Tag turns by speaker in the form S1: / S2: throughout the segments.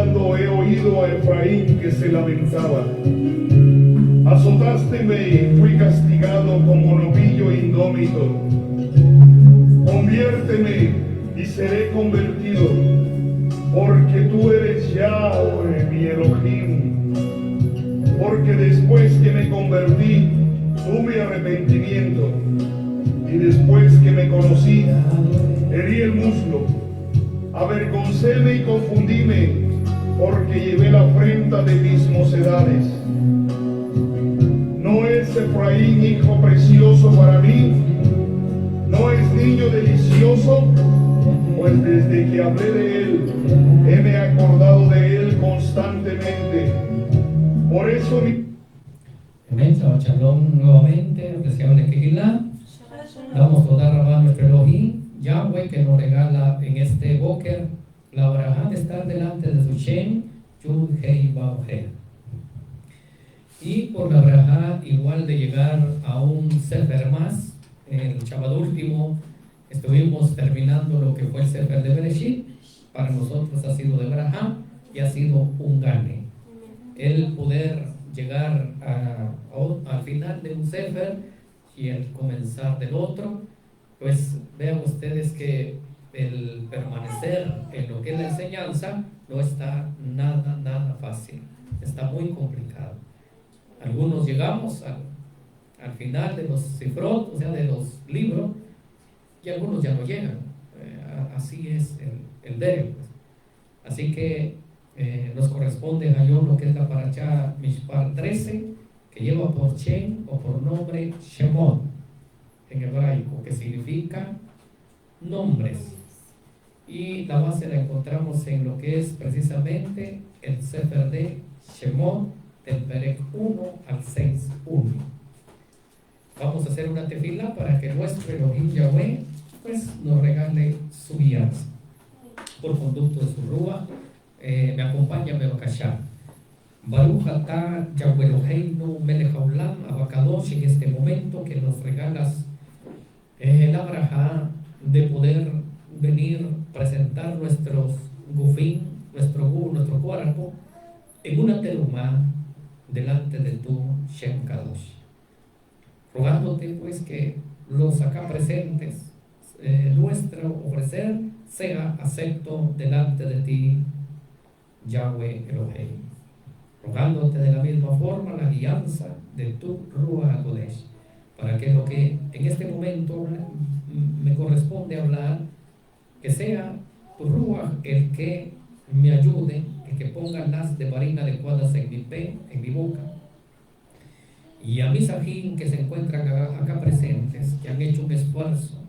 S1: llorando he oído a Efraín que se lamentaba. Azotásteme y fui castigado como novillo indómito. Conviérteme y seré convertido, porque tú eres Yahweh, mi Elohim. Porque después que me convertí, tuve arrepentimiento, y después que me conocí, herí el muslo, avergoncéme y confundíme, porque llevé la afrenta de mis mocedades. ¿No es Efraín hijo precioso para mí? ¿No es niño delicioso? Pues desde que hablé de él, heme acordado de él constantemente. Por eso mi...
S2: Amén, shalom nuevamente, apreciable Kehilá. Damos toda rabá a nuestro Elohim, Yahweh, que nos regala en este Boker la braja de estar delante de su Shem, Yud Hei Vav Hei. Y por la braja igual de llegar a un Sefer más, el Shabbat último estuvimos terminando lo que fue el Sefer de Bereshit. Para nosotros ha sido de braja y ha sido un gane. El poder llegar al final de un Sefer y el comenzar del otro, pues vean ustedes que el permanecer en lo que es la enseñanza no está nada fácil, está muy complicado. Algunos llegamos al final de los cifrot, o sea, de los libros, y algunos ya no llegan. Así es el Derek. Pues. Así que nos corresponde a yo lo que es la Parashá Mishpar 13, que lleva por Shem o por nombre Shemot en hebraico, que significa nombres. Y la base la encontramos en lo que es precisamente el Sefer de Shemot, del Perek 1 al 6.1. Vamos a hacer una tefila para que nuestro Elohim Yahweh pues nos regale su guianza por conducto de su Rúa. Me acompaña Bebakashá. Baruch atah Yahweh Eloheinu melech haolam Abacadosh, en este momento que nos regalas la braja de poder venir, presentar nuestros gufín, nuestro cuerpo en una terumá delante de tu Shem Kadosh, rogándote pues que los acá presentes, nuestro ofrecer sea acepto delante de ti, Yahweh Elohim, rogándote de la misma forma la guianza de tu Ruach HaKodesh, para que lo que en este momento me corresponde hablar, que sea tu Ruach el que me ayude, el que ponga las de varina adecuadas en mi boca, y a mis ajín que se encuentran acá presentes, que han hecho un esfuerzo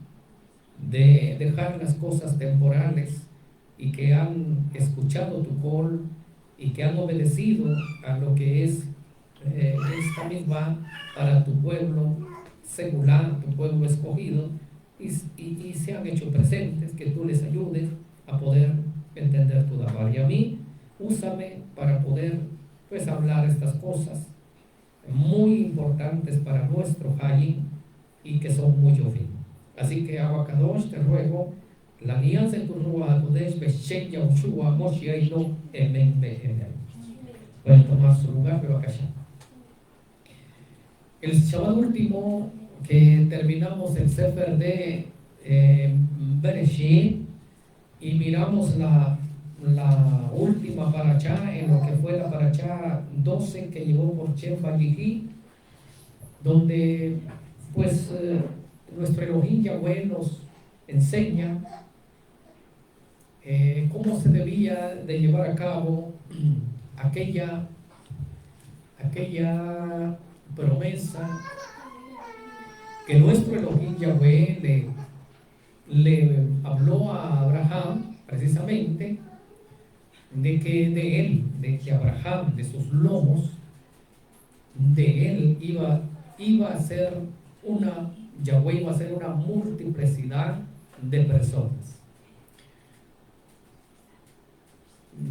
S2: de dejar las cosas temporales y que han escuchado tu call y que han obedecido a lo que es esta misma para tu pueblo secular, tu pueblo escogido, y se han hecho presentes, que tú les ayudes a poder entender tu dabar. Y a mí, úsame para poder pues hablar estas cosas muy importantes para nuestro Hayim y que son muy obvias. Así que Abacadosh, te ruego la alianza en tu Ruach HaKodesh, Beshek Yahushua Moshiach Emen Behemen. Pueden tomar su lugar, pero acá ya. El Shabbat último que terminamos el Sefer de Bereshit y miramos la última parashá en lo que fue la parashá 12 que llevó por Shem Vayihi, donde pues nuestro Elohim Yahweh nos enseña cómo se debía de llevar a cabo aquella promesa que nuestro Elohim Yahweh le habló a Abraham, precisamente, de que Abraham, de sus lomos, de él iba a ser Yahweh iba a ser una multiplicidad de personas,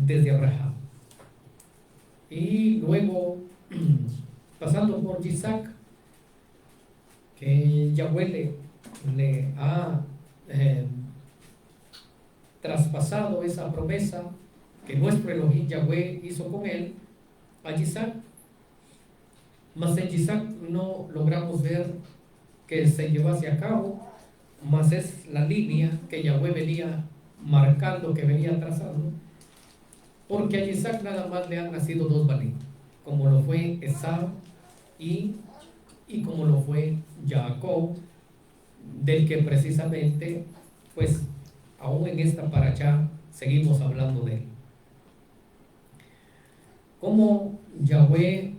S2: desde Abraham. Y luego, pasando por Isaac, que Yahweh le ha traspasado esa promesa que nuestro Elohim Yahweh hizo con él, a Isaac. Mas en Isaac no logramos ver que se llevase a cabo, mas es la línea que Yahweh venía marcando, que venía trazando, porque a Isaac nada más le han nacido dos banim, como lo fue Esau y como lo fue Jacob, del que precisamente, pues, aún en esta paracha seguimos hablando de él. Como Yahweh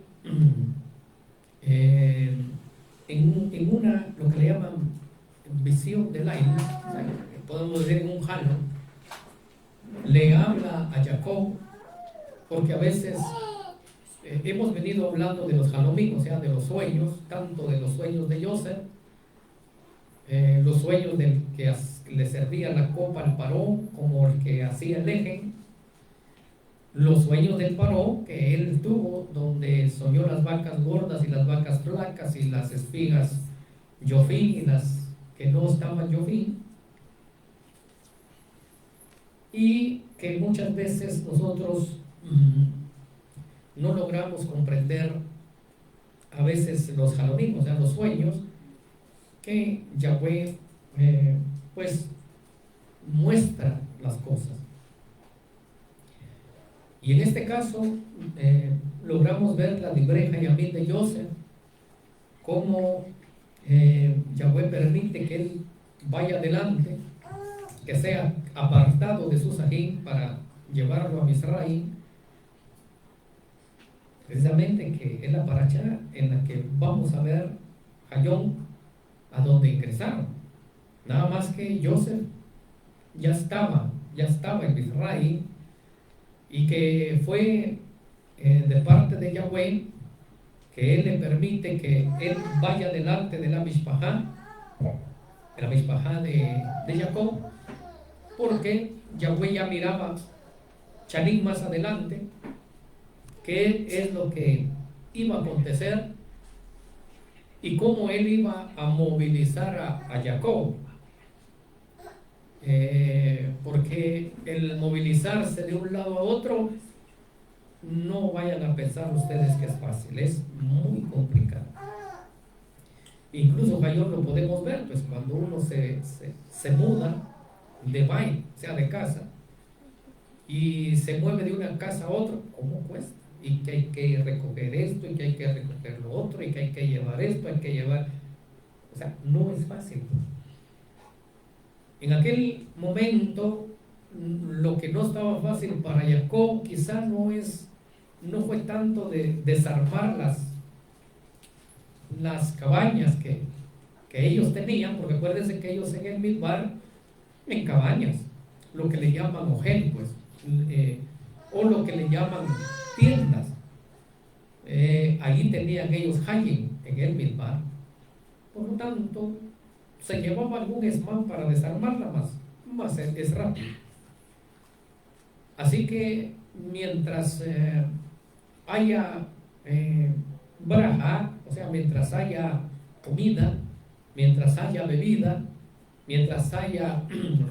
S2: en una, lo que le llaman visión del aire, podemos decir en un jalo, le habla a Jacob, porque a veces hemos venido hablando de los jalomim, o sea, de los sueños, tanto de los sueños de Joseph, los sueños del que le servía la copa al paró, como el que hacía el eje, los sueños del paró que él tuvo, donde soñó las vacas gordas y las vacas flacas y las espigas yofín y las que no estaban yofín, y que muchas veces nosotros no logramos comprender a veces los jalomim, o sea, los sueños que Yahweh pues muestra las cosas. Y en este caso logramos ver la libreja Yamil de Joseph, cómo Yahweh permite que él vaya adelante, que sea apartado de su sajín para llevarlo a Misraim, precisamente que es la paracha en la que vamos a ver Hayón a donde ingresaron. Nada más que Joseph ya estaba en Misraim, y que fue de parte de Yahweh que él le permite que él vaya delante de la mishpajá de Jacob, porque Yahweh ya miraba Chanim más adelante qué es lo que iba a acontecer y cómo él iba a movilizar a Jacob. Porque el movilizarse de un lado a otro, no vayan a pensar ustedes que es fácil, es muy complicado. Incluso Hayón lo podemos ver, pues cuando uno se muda de baile, o sea de casa, y se mueve de una casa a otra, ¿cómo cuesta? Y que hay que recoger esto, y que hay que recoger lo otro, y que hay que llevar esto, hay que llevar, o sea, no es fácil. En aquel momento, lo que no estaba fácil para Jacob quizá no fue tanto de desarmar las cabañas que ellos tenían, porque acuérdense que ellos en el Midbar, en cabañas, lo que le llaman ojel, pues, o lo que le llaman tiendas, allí tenían ellos hayim en el Midbar. Por lo tanto, se llevaba algún esmán para desarmarla más es rápido. Así que mientras haya braja, o sea, mientras haya comida, mientras haya bebida, mientras haya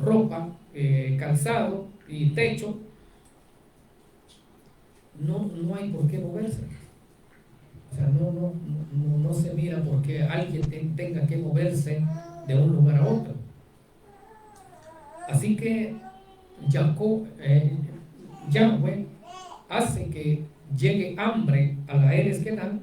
S2: ropa, calzado y techo, no hay por qué moverse. O sea, no se mira por qué alguien tenga que moverse de un lugar a otro. Así que Yahweh hace que llegue hambre a la Eres Kenán,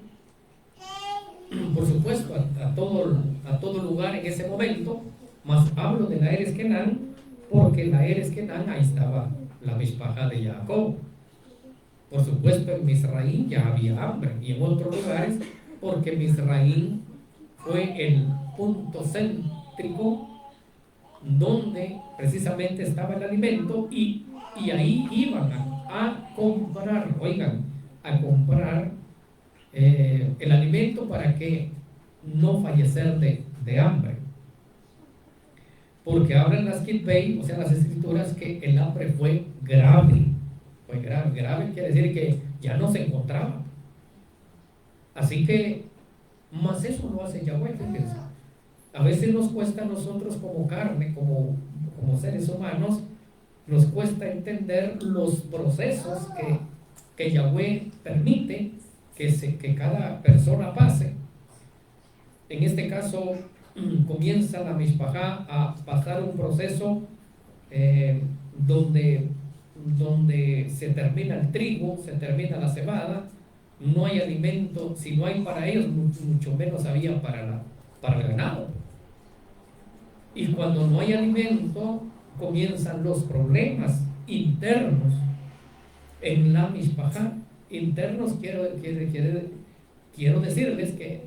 S2: por supuesto a todo lugar en ese momento, mas hablo de la Eres Kenán porque la Eres Kenán, ahí estaba la mishpajá de Jacob. Por supuesto en Misraim ya había hambre, y en otros lugares, porque Misraim fue el punto céntrico donde precisamente estaba el alimento, y ahí iban a comprar, el alimento para que no fallecer de hambre. Porque hablan las Kitbei, o sea, las escrituras, que el hambre fue grave. Fue grave. Grave quiere decir que ya no se encontraba. Así que, más eso lo hace Yahweh, fíjense. A veces nos cuesta a nosotros como carne, como seres humanos, nos cuesta entender los procesos que Yahweh permite que cada persona pase. En este caso, comienza la Mishpajá a pasar un proceso donde se termina el trigo, se termina la cebada, no hay alimento. Si no hay para ellos, mucho menos había para el ganado. Y cuando no hay alimento, comienzan los problemas internos en la Mishpajá. Internos quiero decirles que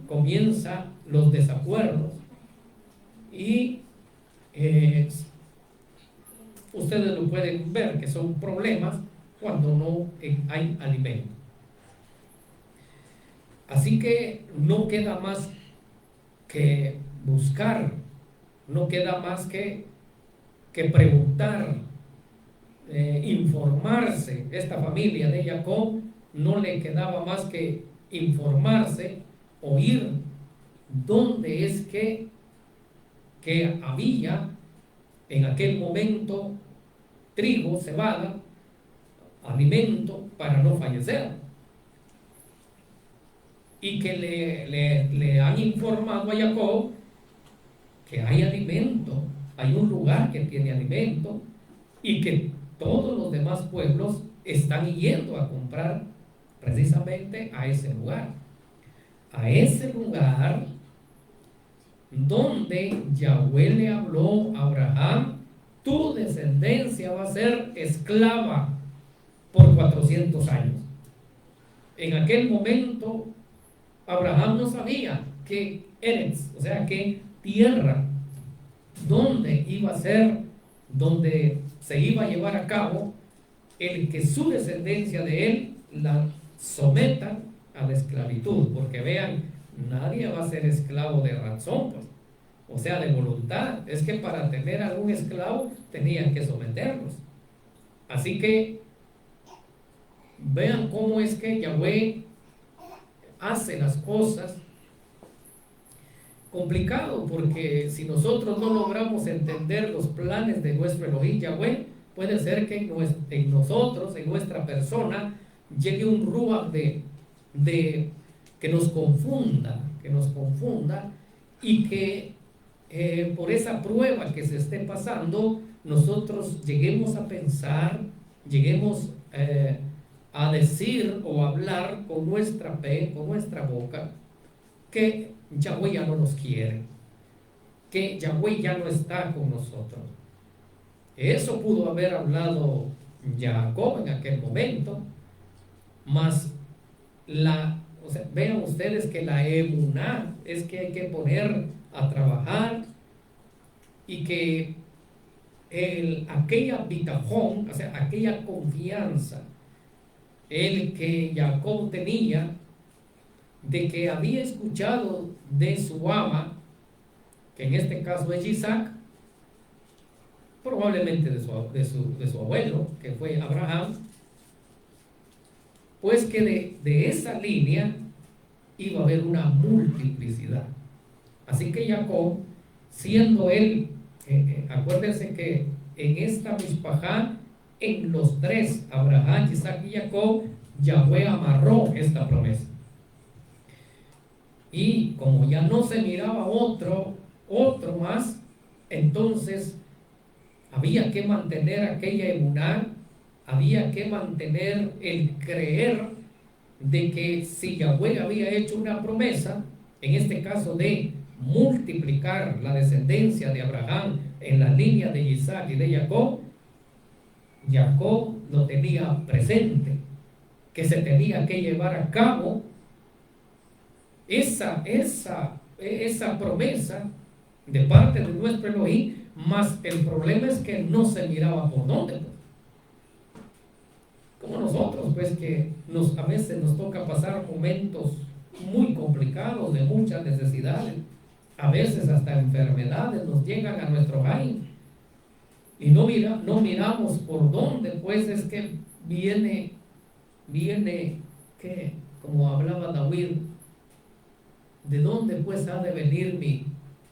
S2: comienzan los desacuerdos y ustedes lo pueden ver que son problemas cuando no hay alimento. Así que no queda más que buscar, no queda más que preguntar, informarse. Esta familia de Jacob no le quedaba más que informarse, oír dónde es que había en aquel momento trigo, cebada, alimento para no fallecer. Y que le han informado a Jacob que hay alimento, hay un lugar que tiene alimento y que todos los demás pueblos están yendo a comprar precisamente a ese lugar. A ese lugar donde Yahweh le habló a Abraham: tu descendencia va a ser esclava por 400 años. En aquel momento Abraham no sabía qué Eretz, o sea, qué tierra, dónde iba a ser, donde se iba a llevar a cabo el que su descendencia de él la someta a la esclavitud. Porque vean, nadie va a ser esclavo de razón, pues, o sea, de voluntad. Es que para tener algún esclavo tenían que someterlos. Así que vean cómo es que Yahweh hace las cosas. Complicado, porque si nosotros no logramos entender los planes de nuestro Elohim Yahweh, puede ser que en nosotros, en nuestra persona, llegue un ruach que nos confunda, y que por esa prueba que se esté pasando, nosotros lleguemos a pensar, lleguemos a decir o hablar con nuestra fe, con nuestra boca, que Yahweh ya no nos quiere, que Yahweh ya no está con nosotros. Eso pudo haber hablado Jacob en aquel momento, mas vean ustedes que la emuná es que hay que poner a trabajar, y que aquella bitajón, o sea, aquella confianza el que Jacob tenía de que había escuchado de su ama, que en este caso es Isaac, probablemente de su abuelo, que fue Abraham, pues que de esa línea iba a haber una multiplicidad. Así que Jacob, siendo él, acuérdense que en esta Mishpajá, en los tres, Abraham, Isaac y Jacob, Yahweh amarró esta promesa. Y como ya no se miraba otro más, entonces había que mantener aquella emuná, había que mantener el creer de que si Yahweh había hecho una promesa, en este caso de multiplicar la descendencia de Abraham en la línea de Isaac y de Jacob, Jacob lo tenía presente, que se tenía que llevar a cabo esa promesa de parte de nuestro Elohim. Mas el problema es que no se miraba por dónde, pues. Como nosotros, pues, que a veces nos toca pasar momentos muy complicados, de muchas necesidades, a veces hasta enfermedades nos llegan a nuestro hogar, y no miramos por dónde, pues es que viene que, como hablaba David, ¿de dónde pues ha de venir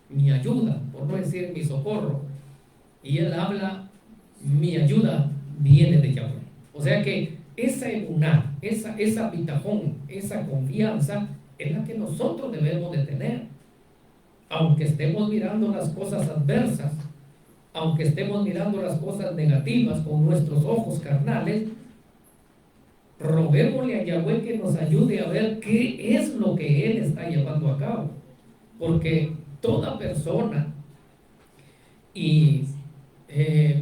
S2: mi ayuda, por no decir mi socorro? Y él habla mi ayuda viene de Yahweh. O sea que esa emuná, esa bitajón, esa confianza es la que nosotros debemos de tener. Aunque estemos mirando las cosas adversas, aunque estemos mirando las cosas negativas con nuestros ojos carnales, roguémosle a Yahweh que nos ayude a ver qué es lo que Él está llevando a cabo. Porque toda persona, y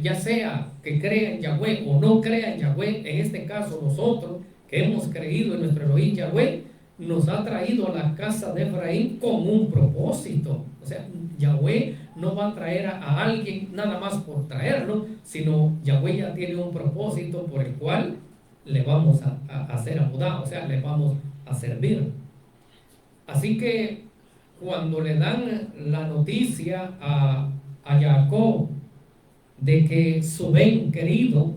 S2: ya sea que crea en Yahweh o no crea en Yahweh, en este caso nosotros que hemos creído en nuestro Elohim Yahweh, nos ha traído a la casa de Efraín con un propósito. O sea, Yahweh no va a traer a alguien nada más por traerlo, sino Yahweh ya tiene un propósito por el cual le vamos a hacer abudá, o sea, le vamos a servir. Así que cuando le dan la noticia a Jacob de que su bien querido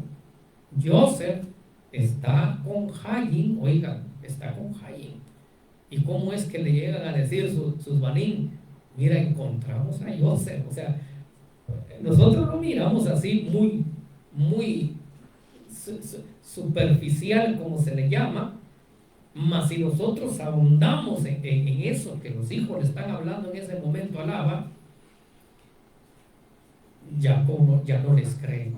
S2: Joseph está con Jaim, oigan, está con Jaim. ¿Y cómo es que le llegan a decir sus banín? Mira, encontramos a Joseph. O sea, nosotros lo miramos así muy superficial, como se le llama, mas si nosotros ahondamos en eso que los hijos le están hablando en ese momento a Laba, ya no les creen,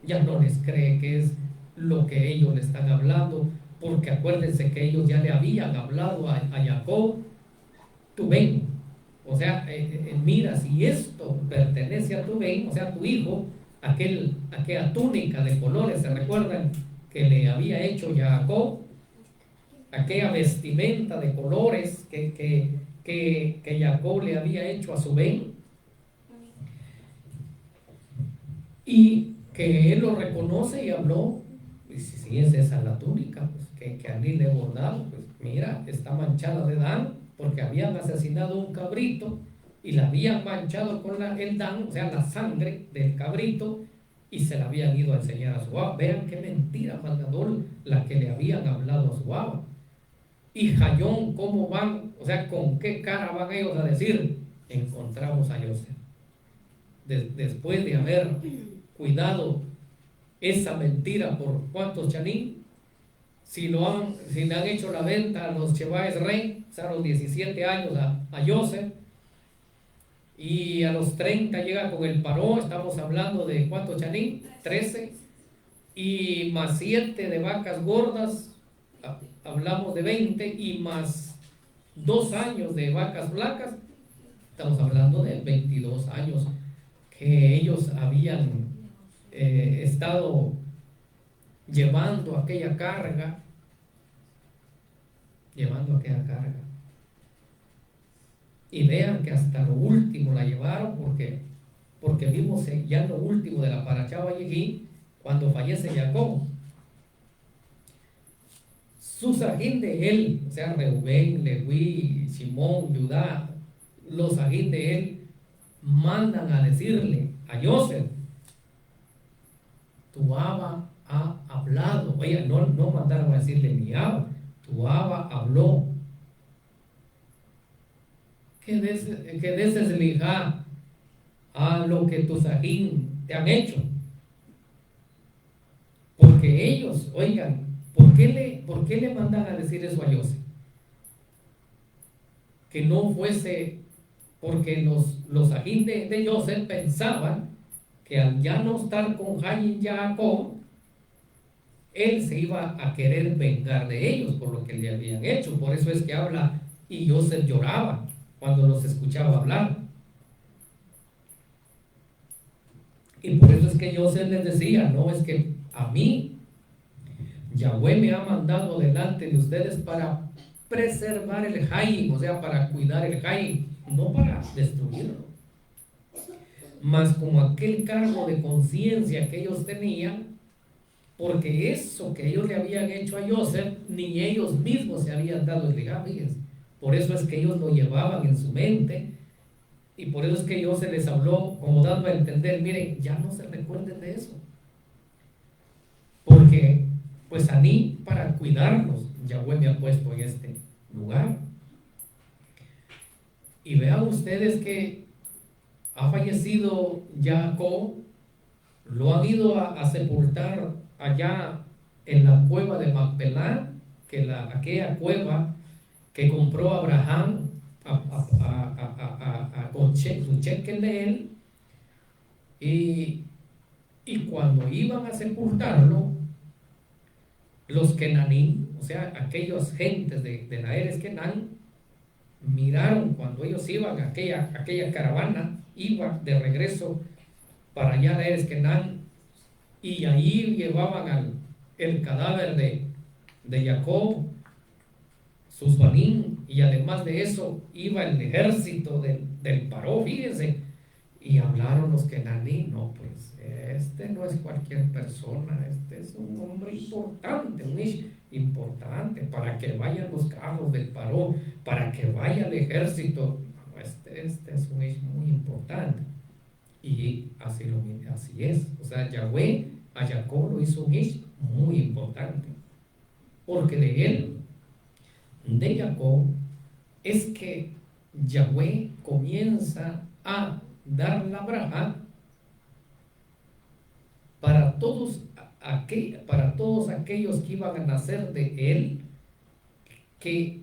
S2: ya no les cree que es lo que ellos le están hablando, porque acuérdense que ellos ya le habían hablado a Jacob, tu ven, o sea, mira, si esto pertenece a tu ven, o sea, tu hijo, aquella túnica de colores, ¿se recuerdan que le había hecho Jacob? Aquella vestimenta de colores que Jacob le había hecho a su ven, y que él lo reconoce y habló, y si es esa la túnica, pues que a mí le he bordado, pues mira, está manchada de dan, porque habían asesinado un cabrito y la habían manchado con el dan, o sea, la sangre del cabrito, y se la habían ido a enseñar a su aba. Vean qué mentira malgador la que le habían hablado a su aba. Y Jayón, ¿cómo van? O sea, ¿con qué cara van ellos a decir? Encontramos a Joseph. Después de haber cuidado esa mentira por cuántos chanín, si le han hecho la venta a los Chevaes Rey, o sea, a los 17 años a Joseph, y a los 30 llega con el paró, estamos hablando de cuántos chanín, 13, y más 7 de vacas gordas, hablamos de 20, y más 2 años de vacas flacas, estamos hablando de 22 años que ellos habían estado llevando aquella carga, y vean que hasta lo último la llevaron, porque vimos ya en lo último de la Parashá Vayikri, cuando fallece Jacob, sus ajín de él, o sea, Reubén, Leví, Simón, Judá, los ajín de él mandan a decirle a Joseph, tu aba ha hablado. Oye, no mandaron a decirle mi aba, tu aba habló. Que deses lijá a lo que tus ajín te han hecho. Porque ellos, oigan, ¿por qué le mandan a decir eso a Joseph? Que no fuese porque los ajín de Joseph pensaban que al ya no estar con Jaim Jacob, él se iba a querer vengar de ellos por lo que le habían hecho. Por eso es que habla, y Joseph lloraba cuando los escuchaba hablar. Y por eso es que Joseph les decía, no, es que a mí Yahweh me ha mandado delante de ustedes para preservar el Jaim, o sea, para cuidar el Jaim, no para destruirlo. Mas como aquel cargo de conciencia que ellos tenían, porque eso que ellos le habían hecho a Joseph, ni ellos mismos se habían dado el regalo, fíjense. Por eso es que ellos lo llevaban en su mente, y por eso es que Joseph les habló como dando a entender, miren, ya no se recuerden de eso, porque pues a mí, para cuidarnos, Yahweh me ha puesto en este lugar. Y vean ustedes que ha fallecido Jacob, lo han ido a sepultar allá en la cueva de Macpelá, aquella cueva que compró Abraham con su cheque de él, y cuando iban a sepultarlo, los Kenaní, o sea, aquellos gentes de la Eres Kenán, miraron cuando ellos iban, aquella caravana iba de regreso para allá de Eres Kenán, y ahí llevaban el cadáver de Jacob, sus banín, y además de eso iba el ejército del Paró, fíjense, y hablaron los Kenaní, no, pues este no es cualquier persona, este es un hombre importante, un ish importante, para que vayan los carros del Paró, para que vaya el ejército, no, este es un ish muy importante. Y así es, o sea, Yahweh a Jacob lo hizo un ish muy importante, porque de Jacob es que Yahweh comienza a dar la braja para todos aquellos que iban a nacer de él, que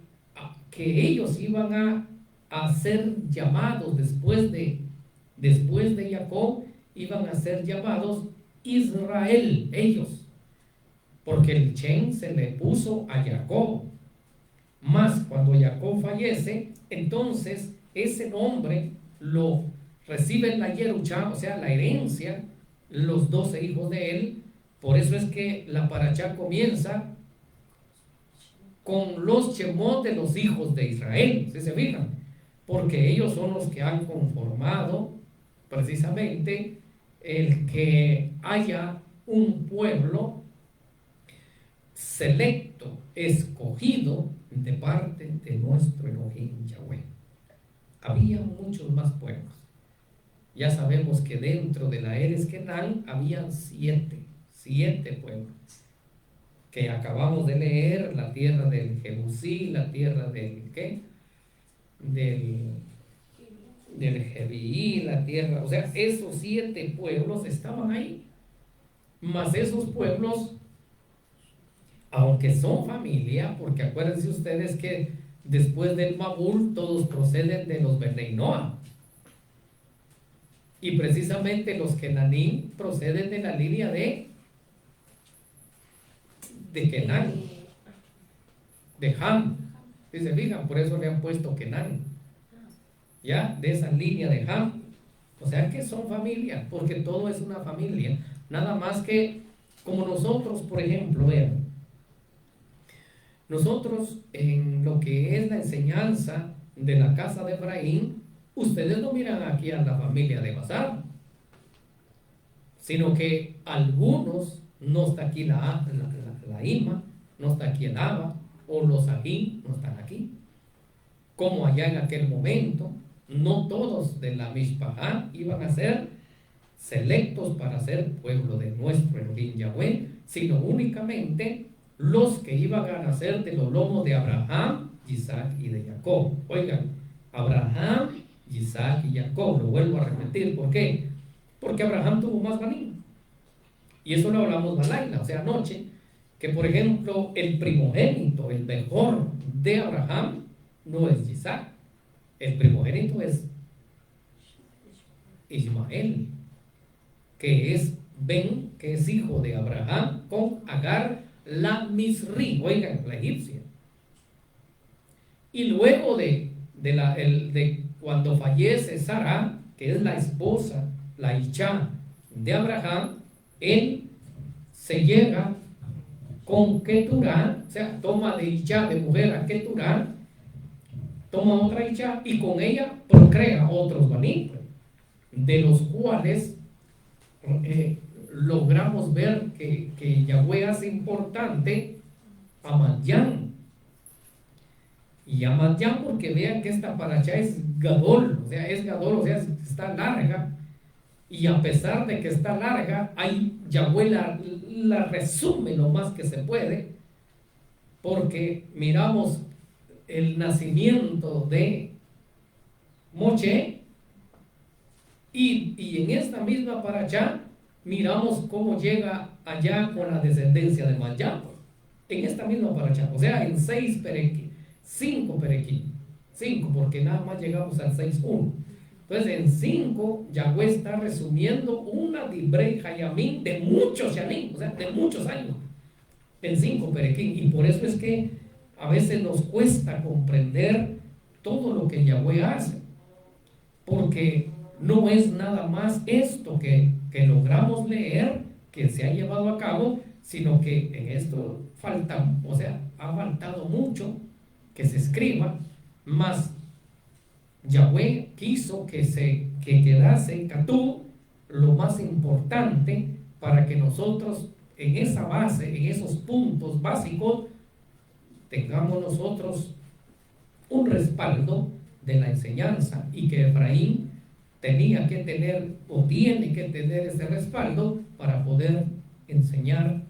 S2: ellos iban a ser llamados después de Jacob, iban a ser llamados Israel, ellos, porque el Shem se le puso a Jacob. Más cuando Jacob fallece, entonces ese nombre lo reciben la Yerushá, o sea, la herencia, los 12 hijos de él. Por eso es que la Parashá comienza con los Shemot de los hijos de Israel, ¿sí se fijan? Porque ellos son los que han conformado precisamente el que haya un pueblo selecto, escogido de parte de nuestro Elohim Yahweh. Había muchos más pueblos. Ya sabemos que dentro de la Eres Kenán habían siete pueblos que acabamos de leer: la tierra del Jebusí, la tierra del Jebií, la tierra, o sea, esos 7 pueblos estaban ahí. Mas esos pueblos, aunque son familia, porque acuérdense ustedes que después del Mabul todos proceden de los Benei Noa, y precisamente los Kenaní proceden de la línea de Kenán, de Ham, si se fijan, por eso le han puesto Kenán, ya, de esa línea de Ham. O sea que son familia, porque todo es una familia, nada más que como nosotros, por ejemplo, vean, nosotros en lo que es la enseñanza de la casa de Efraín, ustedes no miran aquí a la familia de Basar, sino que algunos, no está aquí la Ima, no está aquí el Abba, o los Ají no están aquí. Como allá en aquel momento, no todos de la Mishpahá iban a ser selectos para ser pueblo de nuestro Elohim Yahweh, sino únicamente los que iban a nacer de los lomos de Abraham, Isaac y de Jacob. Oigan, Abraham, Isaac y Jacob, lo vuelvo a repetir. ¿Por qué? Porque Abraham tuvo más banín. Y eso lo hablamos Balaila, o sea, anoche, que por ejemplo el primogénito, el mejor de Abraham, no es Isaac. El primogénito es Ismael, que es que es hijo de Abraham con Agar la Misri, oigan, la egipcia. Y luego de cuando fallece Sara, que es la esposa, la Isha de Abraham, él se llega con Keturah, o sea, toma de Isha de mujer a Keturah, toma otra Isha y con ella procrea otros banim, de los cuales logramos ver que Yahweh hace importante a Madián. Y a Madián, porque vean que esta parashá es Gadol, o sea, está larga. Y a pesar de que está larga, Yahweh la resume lo más que se puede, porque miramos el nacimiento de Moshe, y en esta misma parashá miramos cómo llega allá con la descendencia de Manyá, en esta misma paracha, o sea, en 5 perequín, 5, porque nada más llegamos al 6.1. Entonces, en 5, Yahweh está resumiendo una Dibrei Hayamim de muchos Shanim, o sea, de muchos años, en 5 perequín. Y por eso es que a veces nos cuesta comprender todo lo que Yahweh hace, porque no es nada más esto que logramos leer, que se ha llevado a cabo, sino que en esto falta, o sea, ha faltado mucho que se escriba, más Yahweh quiso que quedase en Catú lo más importante para que nosotros en esa base, en esos puntos básicos, tengamos nosotros un respaldo de la enseñanza, y que Efraín tenía que tener o tiene que tener ese respaldo para poder enseñar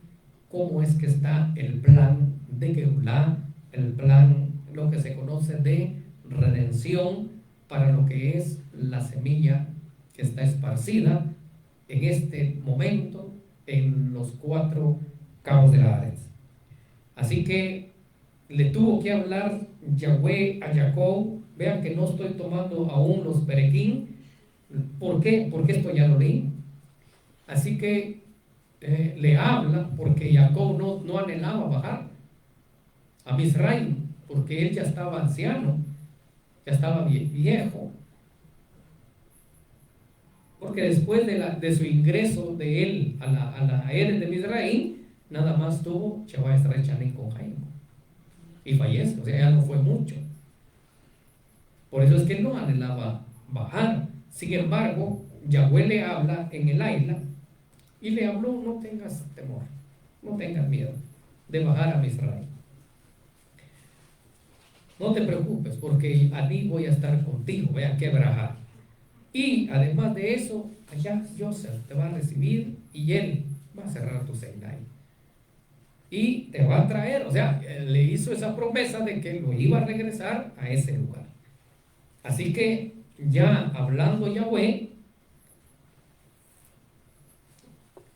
S2: cómo es que está el plan de Geulá, el plan, lo que se conoce de redención, para lo que es la semilla que está esparcida en este momento en los 4 cabos de la Ares. Así que le tuvo que hablar Yahweh a Jacob. Vean que no estoy tomando aún los perequín. ¿Por qué? Porque esto ya lo leí. Así que le habla porque Jacob no anhelaba bajar a Misraim, porque él ya estaba anciano, ya estaba viejo, porque después de su ingreso de él a la Eres de Misraim, nada más tuvo Shabbat Israel Shanim con Jaime y fallece, o sea, ya no fue mucho. Por eso es que no anhelaba bajar. Sin embargo, Yahweh le habla en el Aila y le habló: no tengas temor, no tengas miedo de bajar a Misraim. No te preocupes, porque allí voy a estar contigo, vean qué braja. Y además de eso, allá Joseph te va a recibir y él va a cerrar tu senda y te va a traer, o sea, le hizo esa promesa de que lo iba a regresar a ese lugar. Así que ya hablando Yahweh,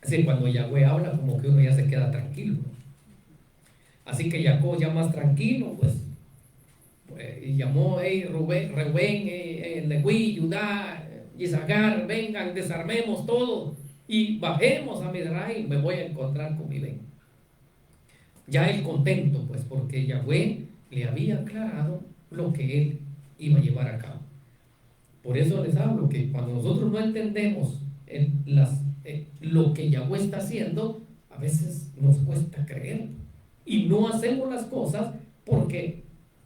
S2: así cuando Yahweh habla, como que uno ya se queda tranquilo. Así que Jacob ya más tranquilo, pues, y llamó: Rubén, Leví, Judá, Isaacar, vengan, desarmemos todo y bajemos a Misraim, me voy a encontrar con mi Ben. Ya él contento, pues, porque Yahweh le había aclarado lo que él iba a llevar a cabo. Por eso les hablo que cuando nosotros no entendemos lo que Yahweh está haciendo, a veces nos cuesta creer y no hacemos las cosas porque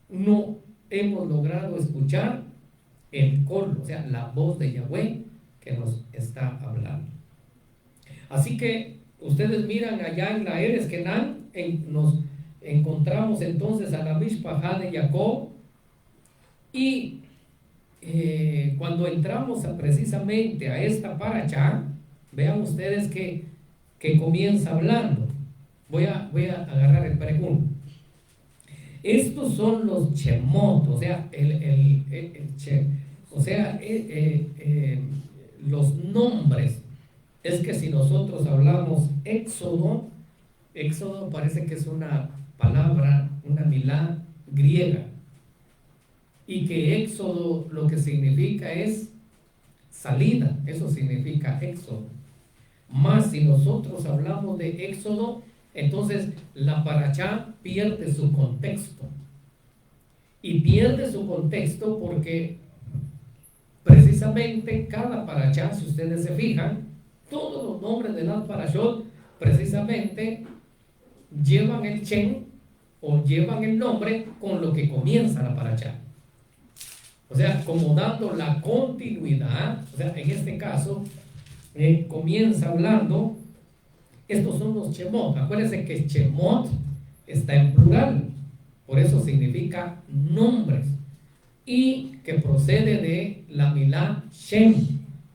S2: no hemos logrado escuchar el coro, o sea, la voz de Yahweh que nos está hablando. Así que ustedes miran allá en la Eres Kenán, nos encontramos entonces a la Mishpajá de Jacob, y cuando entramos precisamente a esta paracha, vean ustedes que comienza hablando. Voy a agarrar el pregunto. Estos son los Shemot, o sea, los nombres. Es que si nosotros hablamos Éxodo parece que es una palabra, una milá griega, y que Éxodo lo que significa es salida, eso significa Éxodo. Más si nosotros hablamos de Éxodo, entonces la parachá pierde su contexto. Y pierde su contexto porque precisamente cada parachá, si ustedes se fijan, todos los nombres de las parashot precisamente llevan el Shem o llevan el nombre con lo que comienza la parachá. O sea, como dando la continuidad. O sea, en este caso comienza hablando. Estos son los Shemot. Acuérdense que Shemot está en plural, por eso significa nombres, y que procede de la milá Shem,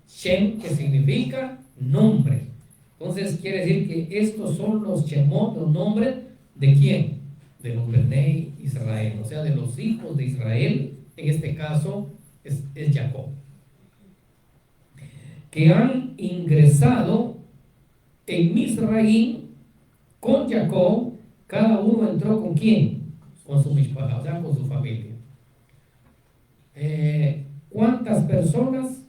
S2: Shem que significa nombre. Entonces quiere decir que estos son los Shemot, los nombres de quién, de los Bnei Israel, o sea, de los hijos de Israel. En este caso es Jacob, que han ingresado en Misraim, con Jacob, cada uno entró con quién, con su mishpah, o sea, con su familia. ¿Cuántas personas?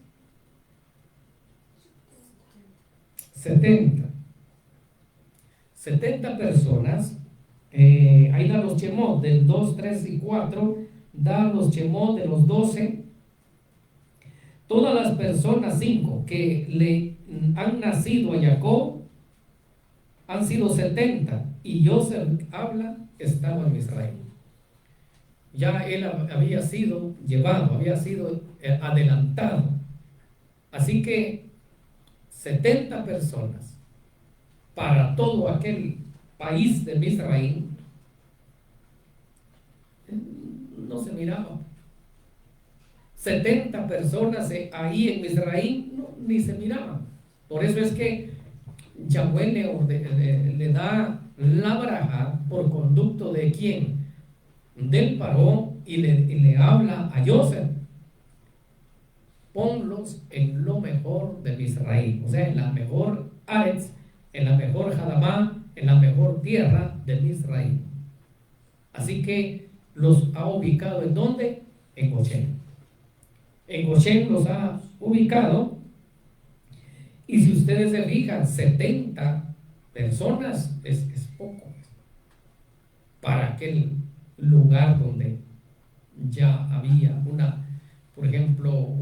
S2: 70 personas. Ahí da los chemot del 2, 3 y 4, da los chemot de los 12. Todas las personas, 5, que le han nacido a Jacob, han sido 70, y Joseph estaba en Israel. Ya él había sido llevado, había sido adelantado. Así que 70 personas para todo aquel país de Misraim no se miraba. 70 personas ahí en Misraim ni se miraban. Por eso es que Yahweh le da la braja por conducto de quién, del Paró, y le habla a Joseph: ponlos en lo mejor de Misraim, o sea, en la mejor Aretz, en la mejor Hadamá, en la mejor tierra de Misraim. Así que los ha ubicado ¿en dónde? En Goshen. En Goshen los ha ubicado. Y si ustedes se fijan, 70 personas es poco para aquel lugar donde ya había por ejemplo,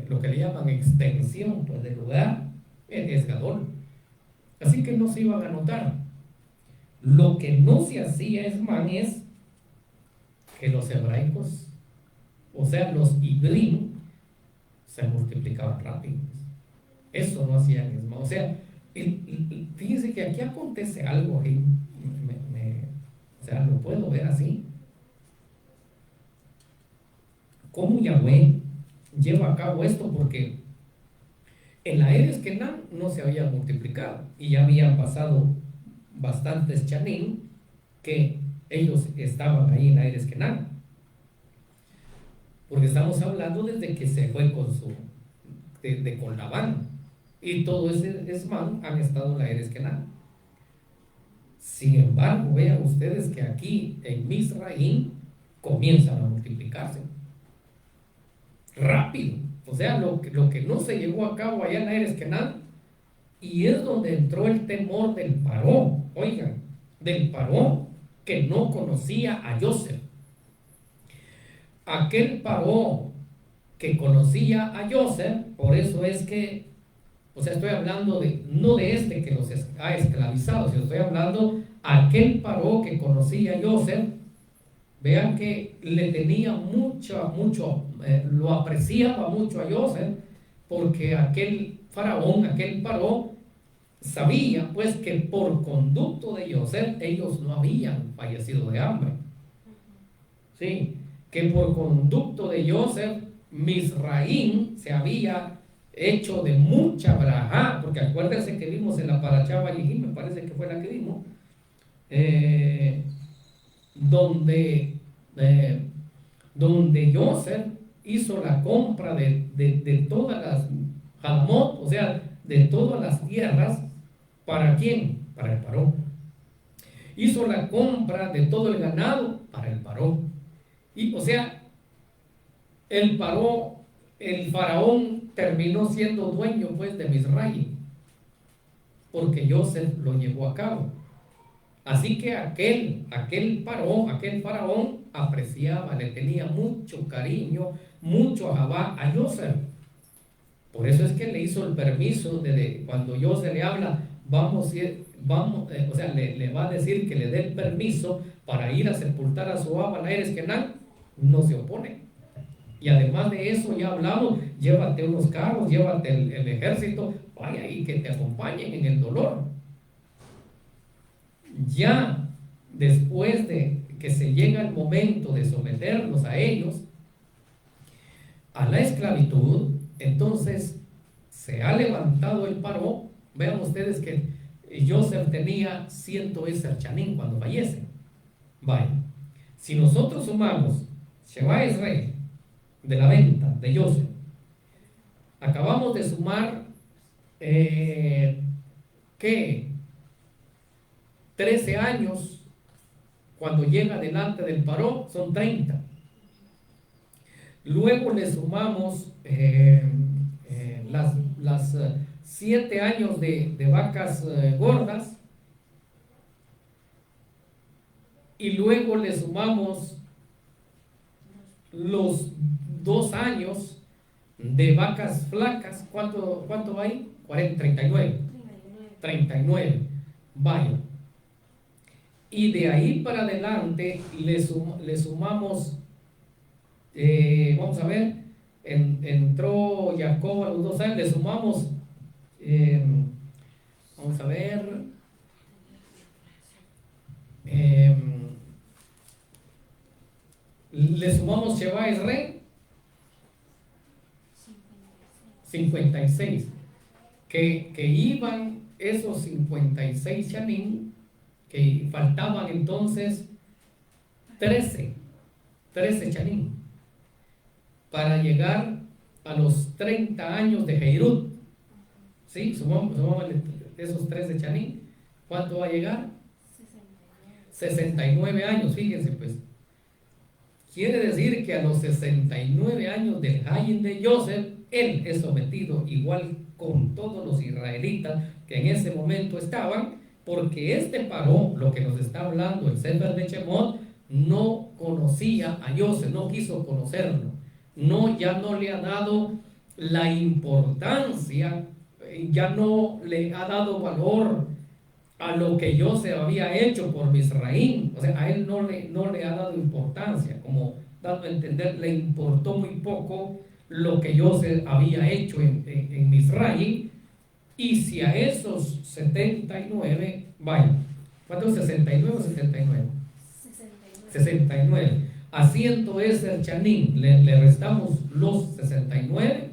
S2: lo que le llaman extensión, pues, del lugar es Gadol. Así que no se iban a notar. Lo que no se hacía es que los hebraicos, o sea, los ibrim, se multiplicaban rápido. Eso no hacían Esma. O sea, fíjense que aquí acontece algo, o sea, lo puedo ver así. ¿Cómo Yahweh lleva a cabo esto? Porque en la Eres Kenán no se había multiplicado y ya habían pasado bastantes chanim que ellos estaban ahí en la Eres Kenán. Porque estamos hablando desde que se fue con Labán, y todo ese Esman han estado en la Eres Kenán. Sin embargo, vean ustedes que aquí en Misraim comienzan a multiplicarse rápido. O sea, lo que no se llevó a cabo allá en la Eres Kenán, y es donde entró el temor del Paró. Oigan, del Paró que no conocía a Joseph. Aquel Paró que conocía a Joseph, por eso es que, o sea, estoy hablando no de este que los ha esclavizado, sino estoy hablando aquel Paró que conocía a Joseph. Vean que le tenía lo apreciaba mucho a Joseph, porque aquel faraón, aquel Paró, sabía pues que por conducto de Joseph ellos no habían fallecido de hambre. Sí, que por conducto de Joseph Misraim se había hecho de mucha brajá, porque acuérdense que vimos en la Parashá Vayihim, me parece que fue la que vimos, donde Joseph hizo la compra de todas las Hadamot, o sea, de todas las tierras. ¿Para quién? Para el Paró. Hizo la compra de todo el ganado para el Paró. Y, o sea, el Paró, el faraón, terminó siendo dueño pues de Misraim, porque Joseph lo llevó a cabo. Así que aquel faraón apreciaba, le tenía mucho cariño, mucho ahabá a Joseph. Por eso es que le hizo el permiso cuando Joseph le habla, o sea, le va a decir que le dé el permiso para ir a sepultar a su aba, la Eres Kenán, no se opone. Y además de eso, ya hablamos, llévate unos carros, llévate el ejército, vaya y que te acompañen en el dolor. Ya después de que se llega el momento de someterlos a ellos a la esclavitud, entonces se ha levantado el Paró. Vean ustedes que Joseph tenía 100 Eser Chanim cuando fallece. Vaya, si nosotros sumamos Sheba Israel de la venta de Joseph, acabamos de sumar que 13 años, cuando llega delante del paró, son 30. Luego le sumamos las 7 años de vacas gordas, y luego le sumamos los 2 años de vacas flacas. ¿Cuánto va ahí? 39. Vaya. Y de ahí para adelante le sumamos, vamos a ver, entró Jacob a los 2 años, le sumamos, vamos a ver, le sumamos Sheba y Rey, 56, que iban esos 56 Shanim, que faltaban entonces 13 Shanim para llegar a los 30 años de Heirut. ¿Sí? Sumamos esos 13 Shanim. ¿Cuánto va a llegar? 69 años, fíjense pues. Quiere decir que a los 69 años del Hayim de Joseph, él es sometido igual con todos los israelitas que en ese momento estaban, porque este paró, lo que nos está hablando el Sefer de Shemot, no conocía a Joseph, no quiso conocerlo, ya no le ha dado la importancia, ya no le ha dado valor a lo que Joseph había hecho por Misraim. O sea, a él no le ha dado importancia, como dando a entender, le importó muy poco lo que Joseph había hecho en Misraim. Y si a esos 79, vaya, ¿cuántos? 69 o 79? 69. A 100 Eser Shanim le restamos los 69,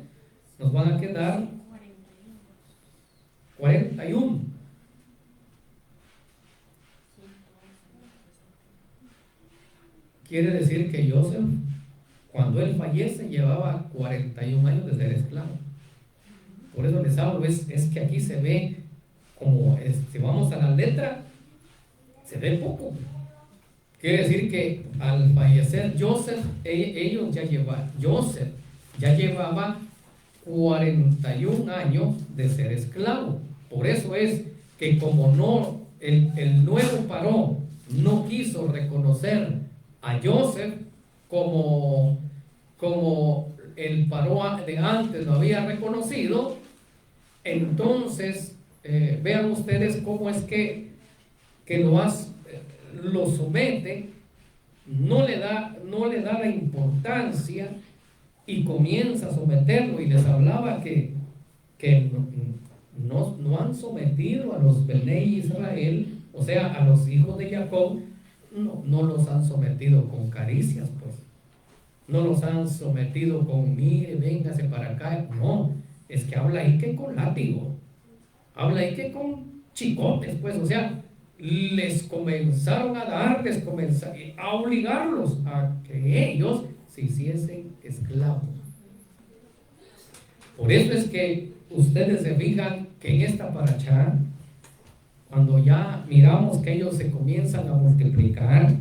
S2: nos van a quedar 41. Quiere decir que Joseph, cuando él fallece, llevaba 41 años de ser esclavo. Por eso les hablo, es que aquí se ve como, si vamos a la letra, se ve poco. Quiere decir que al fallecer Joseph, Joseph ya llevaba 41 años de ser esclavo. Por eso es que como el nuevo paró no quiso reconocer a Joseph como el paró de antes lo había reconocido, entonces vean ustedes cómo es que lo somete, no le da la importancia y comienza a someterlo. Y les hablaba que no han sometido a los Benei Israel, o sea, a los hijos de Jacob, no los han sometido con caricias, pues. No los han sometido con, mire, véngase para acá. No, es que habla ahí que con látigo, habla ahí que con chicotes, pues. O sea, les comenzaron a a obligarlos a que ellos se hiciesen esclavos. Por eso es que ustedes se fijan que en esta parashá, cuando ya miramos que ellos se comienzan a multiplicar,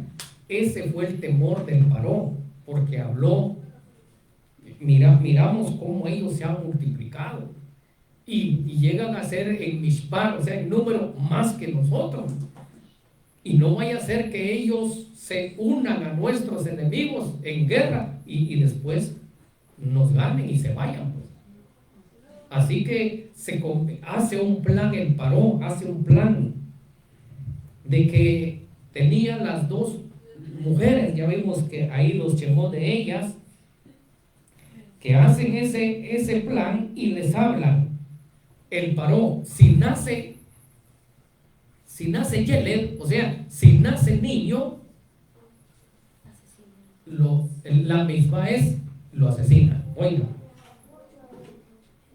S2: ese fue el temor del paró, porque habló, miramos cómo ellos se han multiplicado y llegan a ser en Mishpar, o sea, en número más que nosotros. Y no vaya a ser que ellos se unan a nuestros enemigos en guerra y después nos ganen y se vayan, pues. Así que hace un plan el paró, hace un plan de que tenían las dos mujeres, ya vimos que ahí los Shemot de ellas, que hacen ese plan y les hablan. El paró, si nace Yeled, o sea, si nace niño, la misma es, lo asesina. Oiga.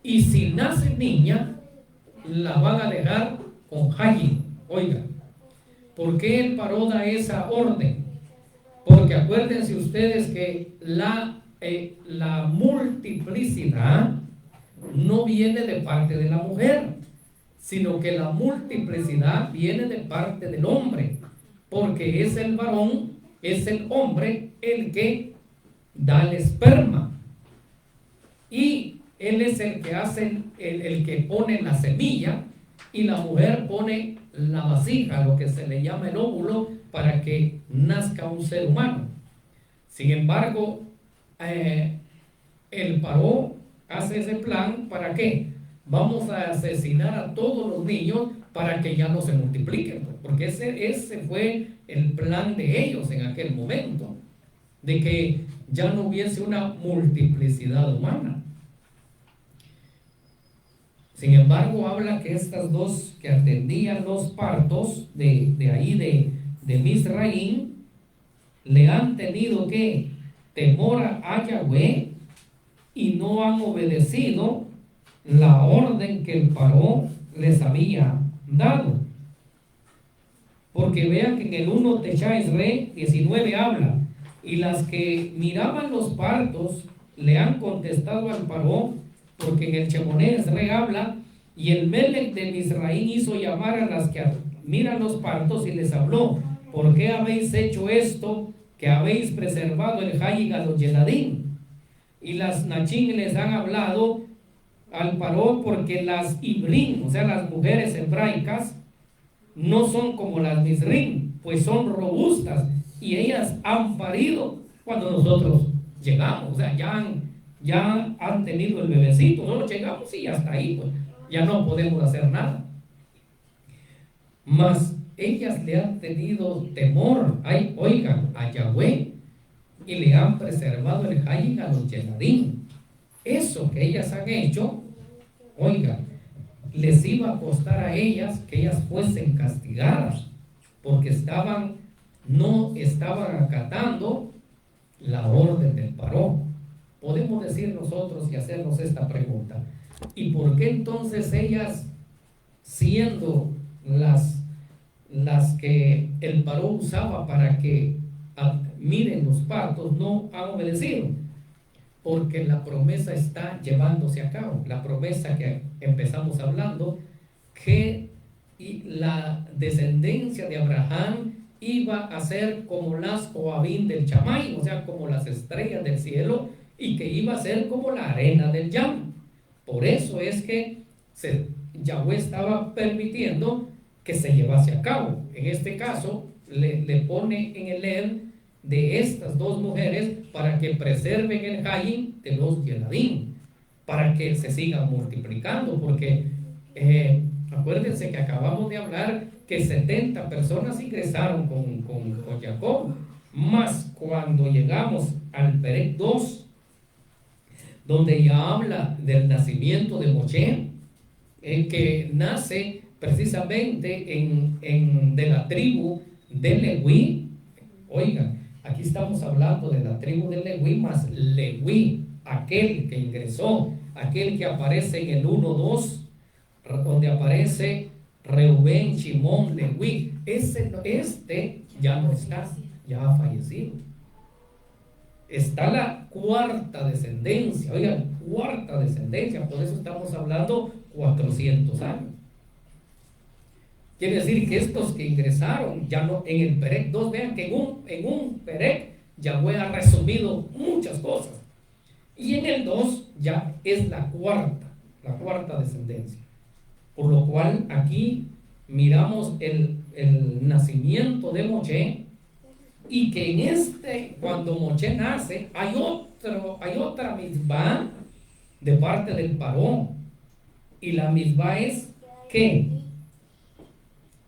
S2: Y si nace niña, la van a dejar con Hayim. Oiga, ¿por qué el paró da esa orden? Porque acuérdense ustedes que la multiplicidad no viene de parte de la mujer, sino que la multiplicidad viene de parte del hombre, porque es el varón, es el hombre el que da el esperma, y él es el que hace, el que pone la semilla, y la mujer pone la vasija, lo que se le llama el óvulo, para que nazca un ser humano. Sin embargo, el Paró hace ese plan. ¿Para qué? Vamos a asesinar a todos los niños para que ya no se multipliquen, porque ese fue el plan de ellos en aquel momento, de que ya no hubiese una multiplicidad humana. Sin embargo, habla que estas dos que atendían los partos de ahí de Misraín, le han tenido que temor a Yahweh y no han obedecido la orden que el Paró les había dado. Porque vean que en el 1 Techai 19 habla: y las que miraban los partos le han contestado al Paró, porque en el Shemoneh habla: y el Melech de Misraín hizo llamar a las que miran los partos y les habló: ¿por qué habéis hecho esto, que habéis preservado el Hayig a los Yeladín? Y las Nachín les han hablado al Paró, porque las Ibrim, o sea, las mujeres hebraicas, no son como las Misrim, pues son robustas, y ellas han parido cuando nosotros llegamos. O sea, ya han tenido el bebecito, nosotros llegamos y hasta ahí, pues ya no podemos hacer nada. Mas ellas le han tenido temor, oigan, a Yahweh, y le han preservado el Hayig a los Yeladín. Eso que ellas han hecho, oigan, les iba a costar a ellas que ellas fuesen castigadas, porque no estaban acatando la orden del Paró. Podemos decir nosotros y hacernos esta pregunta: ¿y por qué entonces ellas, siendo las que el Paró usaba para que miren los partos, no han obedecido? Porque la promesa está llevándose a cabo. La promesa que empezamos hablando, que la descendencia de Abraham iba a ser como las Coabín del Chamay, o sea, como las estrellas del cielo, y que iba a ser como la arena del Yam. Por eso es que Yahweh estaba permitiendo que se llevase a cabo. En este caso, le pone en el Ed de estas dos mujeres para que preserven el Hayim de los Yeladín, para que se sigan multiplicando, porque acuérdense que acabamos de hablar que 70 personas ingresaron con Jacob, más cuando llegamos al Perec 2, donde ya habla del nacimiento de Moshe, que nace precisamente de la tribu de Leví. Oigan, aquí estamos hablando de la tribu de Leví, más Leví, aquel que ingresó, aquel que aparece en el 1:2, donde aparece Reubén, Shimón, Leví. Este ya no está, ya ha fallecido. Está la cuarta descendencia, oigan, cuarta descendencia, por eso estamos hablando 400 años. Quiere decir que estos que ingresaron, ya no, en el Perec 2, vean que en un Perec Yahweh ha resumido muchas cosas. Y en el 2 ya es la cuarta descendencia. Por lo cual aquí miramos el nacimiento de Moshe, y que cuando Moshe nace, hay otra misbah de parte del Paró. Y la misbah es que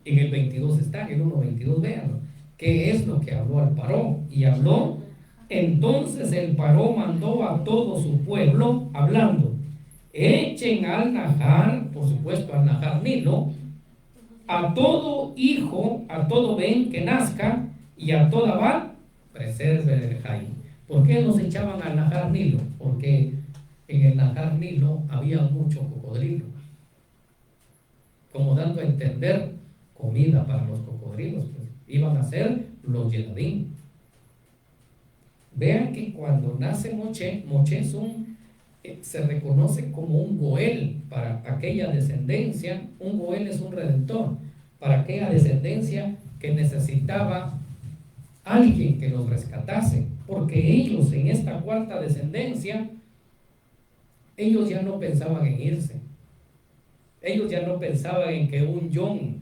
S2: en el 22 está, en el 1:22, véanlo, ¿qué es lo que habló al Paró? Y habló: entonces el Paró mandó a todo su pueblo, hablando: echen al Nahar, por supuesto al Nahar Nilo, a todo hijo, a todo ben que nazca, y a toda va, preserve el Hayim. ¿Por qué nos echaban al Nahar Nilo? Porque en el Nahar Nilo había mucho cocodrilo, como dando a entender comida para los cocodrilos, pues iban a ser los Yeladín. Vean que cuando nace Moshe es se reconoce como un Goel para aquella descendencia. Un Goel es un redentor para aquella descendencia que necesitaba alguien que los rescatase, porque ellos en esta cuarta descendencia, ellos ya no pensaban en irse, ellos ya no pensaban en que un John,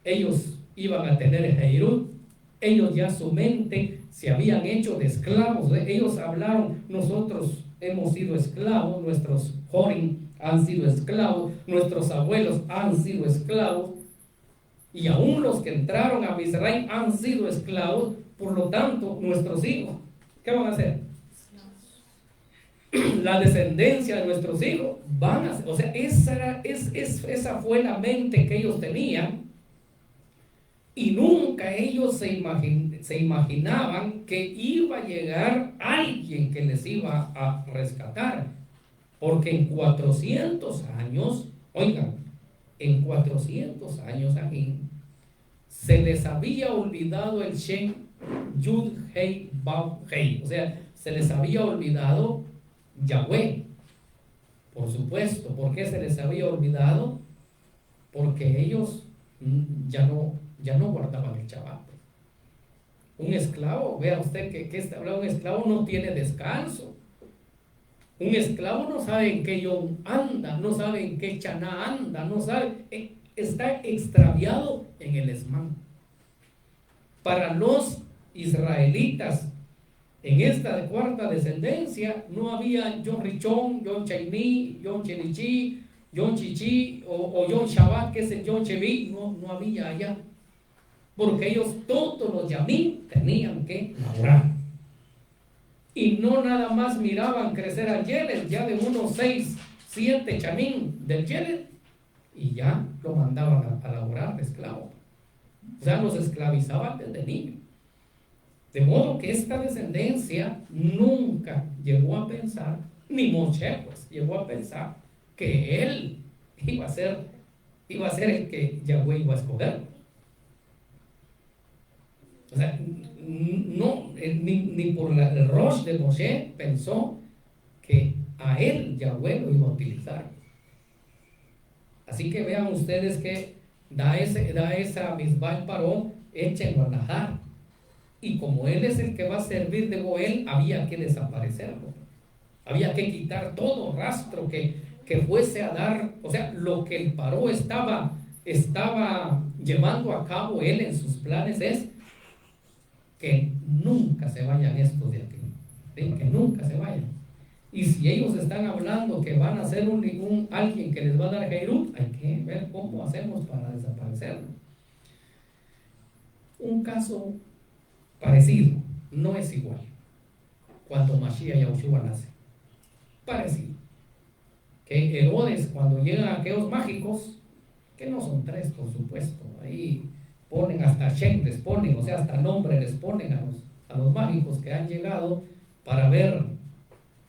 S2: ellos iban a tener Heirut, ellos ya su mente se habían hecho de esclavos. Ellos hablaron: nosotros hemos sido esclavos, nuestros Jorim han sido esclavos, nuestros abuelos han sido esclavos, y aún los que entraron a Misraim han sido esclavos. Por lo tanto, nuestros hijos, ¿qué van a hacer? La descendencia de nuestros hijos van a ser, o sea, esa fue la mente que ellos tenían, y nunca ellos se imaginaban que iba a llegar alguien que les iba a rescatar, porque en 400 años, oigan, en 400 años aquí, se les había olvidado el Shem, Yud, Hei, Vav, Hei. O sea, se les había olvidado Yahweh. Por supuesto. ¿Por qué se les había olvidado? Porque ellos ya no guardaban el Shabbat. Un esclavo, vea usted que está hablando, un esclavo no tiene descanso. Un esclavo no sabe en qué yom anda, no sabe en qué chaná anda, no sabe, está extraviado en el esmán. Para los israelitas en esta cuarta descendencia no había Yom Richón, Yom Chaini, Yom Chenichi, Yom Chichi o Yom Shabbat, que es el Yom Chevi. No había allá, porque ellos todos los yamim tenían que laborar. Y no nada más miraban crecer al Yeled, ya de unos 6, 7 chamín del Yeled, y ya lo mandaban a laborar de esclavo. O sea, los esclavizaban desde niño. De modo que esta descendencia nunca llegó a pensar, ni Moshe pues llegó a pensar que él iba a ser el que Yahweh iba a escoger. O sea, no, ni por el Rosh de Moshe pensó que a él Yahweh lo iba a utilizar. Así que vean ustedes que da esa misbah al Paró, échenlo a Nahar. Y como él es el que va a servir de Goel, había que desaparecerlo. Había que quitar todo rastro que fuese a dar, o sea, lo que el Paró estaba llevando a cabo él en sus planes es que nunca se vayan estos de aquí, ¿sí? Que nunca se vayan. Y si ellos están hablando que van a ser alguien que les va a dar Heirut, hay que ver cómo hacemos para desaparecerlo. Un caso parecido, no es igual, cuando Mashiach Yahushua nace. Parecido. Que Herodes, cuando llegan aquellos mágicos, que no son 3, por supuesto, ahí ponen hasta Shem, les ponen, o sea, hasta nombre les ponen a los mágicos que han llegado para ver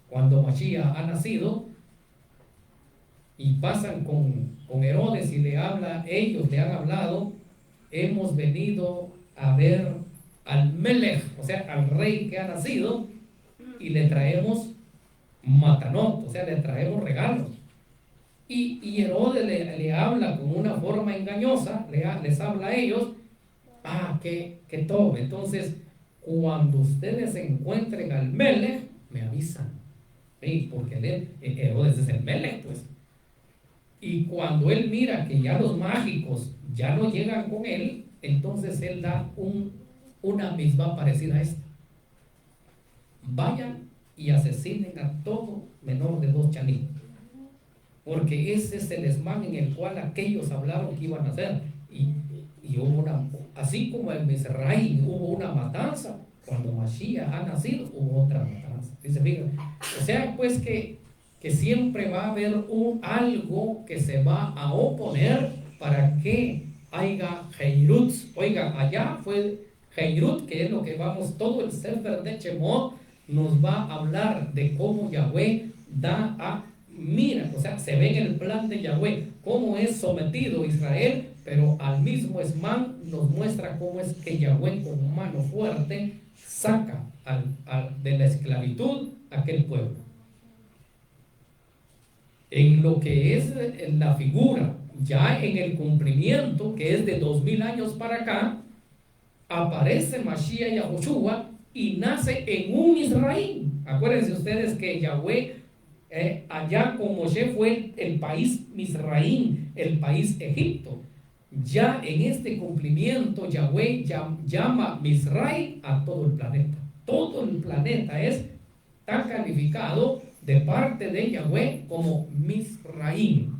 S2: cuando Mashiach ha nacido, y pasan con Herodes y ellos le han hablado: hemos venido a ver al Melech, o sea, al rey que ha nacido, y le traemos matanot, o sea, le traemos regalos. Y Herodes le habla con una forma engañosa, les habla a ellos: que todo. Entonces, cuando ustedes encuentren al Melech, me avisan. ¿Sí? Porque Herodes es el Melech, pues. Y cuando él mira que ya los mágicos ya no llegan con él, entonces él da una misma parecida a esta: vayan y asesinen a todo menor de 2 chanim, porque ese es el esmán en el cual aquellos hablaron que iban a hacer. Y hubo así como en Misraim hubo una matanza, cuando Mashiach ha nacido hubo otra matanza. Dice, fíjense, o sea, pues que siempre va a haber algo que se va a oponer para que haya Heirut. Oiga, allá fue Heirut, que es lo que todo el Sefer de Shemot nos va a hablar de cómo Yahweh mira, o sea, se ve en el plan de Yahweh cómo es sometido Israel, pero al mismo esmán nos muestra cómo es que Yahweh con mano fuerte saca de la esclavitud a aquel pueblo. en lo que es la figura, ya en el cumplimiento que es de 2000 años para acá, aparece Mashiach Yahushua y nace en un Israel. Acuérdense ustedes que Yahweh allá con Moshe fue el país Misraín, el país Egipto. Ya en este cumplimiento Yahweh llama Misraín a todo el planeta. Todo el planeta está calificado de parte de Yahweh como Misraín.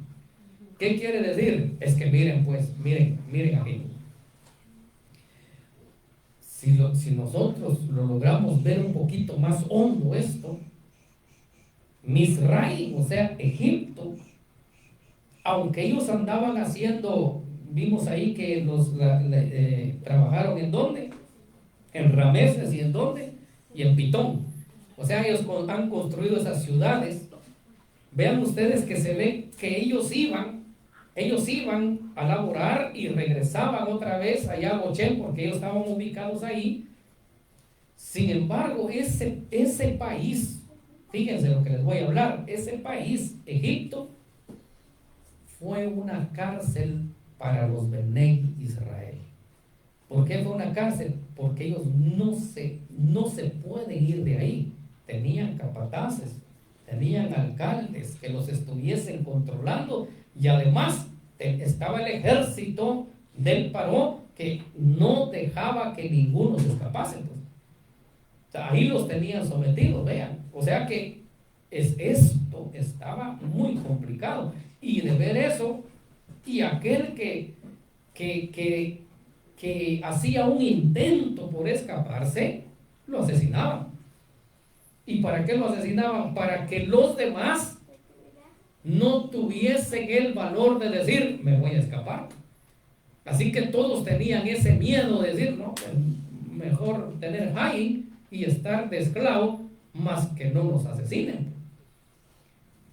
S2: ¿Qué quiere decir? Es que miren pues, miren aquí. Si nosotros lo logramos ver un poquito más hondo esto, Misraín, o sea, Egipto, aunque ellos andaban haciendo, vimos ahí que trabajaron ¿en dónde? En Rameses y ¿en dónde? Y en Pitón. O sea, ellos han construido esas ciudades. Vean ustedes que se ve que ellos iban a laborar y regresaban otra vez allá a Goshen porque ellos estaban ubicados ahí. Sin embargo, ese país, fíjense lo que les voy a hablar, ese país, Egipto, fue una cárcel para los Benei Israel. ¿Por qué fue una cárcel? Porque ellos no se pueden ir de ahí. Tenían capataces, tenían alcaldes que los estuviesen controlando y además estaba el ejército del Paró que no dejaba que ninguno se escapase. Pues. O sea, ahí los tenían sometidos, vean. O sea que esto estaba muy complicado. Y de ver eso, y aquel que hacía un intento por escaparse, lo asesinaban. ¿Y para qué lo asesinaban? Para que los demás no tuviesen el valor de decir, me voy a escapar. Así que todos tenían ese miedo de decir, no, mejor tener Jain y estar de esclavo, más que no nos asesinen.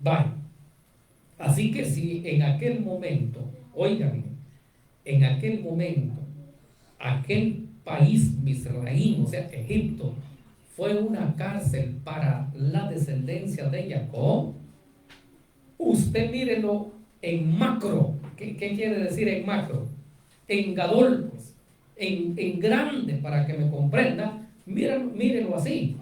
S2: Vale. Así que si en aquel momento, oigan, en aquel momento, aquel país Misraín, o sea, Egipto, fue una cárcel para la descendencia de Jacob, usted mírelo en macro. ¿Qué quiere decir en macro? En gadol, pues, en grande, para que me comprenda, mírenlo así.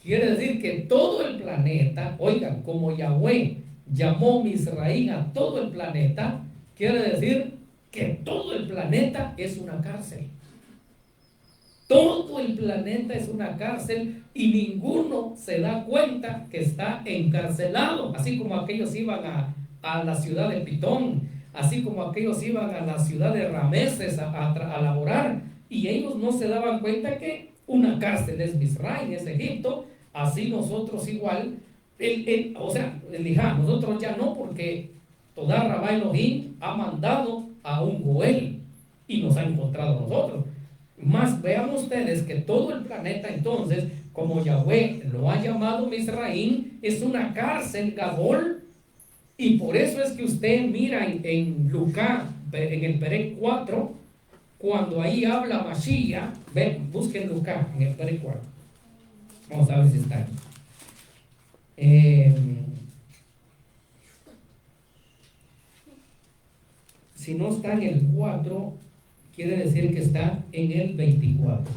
S2: Quiere decir que todo el planeta, oigan, como Yahweh llamó Misraín a todo el planeta, quiere decir que todo el planeta es una cárcel. Todo el planeta es una cárcel y ninguno se da cuenta que está encarcelado, así como aquellos iban a la ciudad de Pitón, así como aquellos iban a la ciudad de Rameses a laborar, y ellos no se daban cuenta que una cárcel es Misraín, es Egipto. Así nosotros igual, nosotros ya no, porque toda Rabá Elohim ha mandado a un Goel y nos ha encontrado a nosotros. Más vean ustedes que todo el planeta entonces, como Yahweh lo ha llamado Misraín, es una cárcel Gadol, y por eso es que usted mira en Lucas, en el Perec 4, cuando ahí habla Mashiach, ven, busquen Lucas en el Perec 4. Vamos a ver si está ahí. Si no está en el 4, quiere decir que está en el 24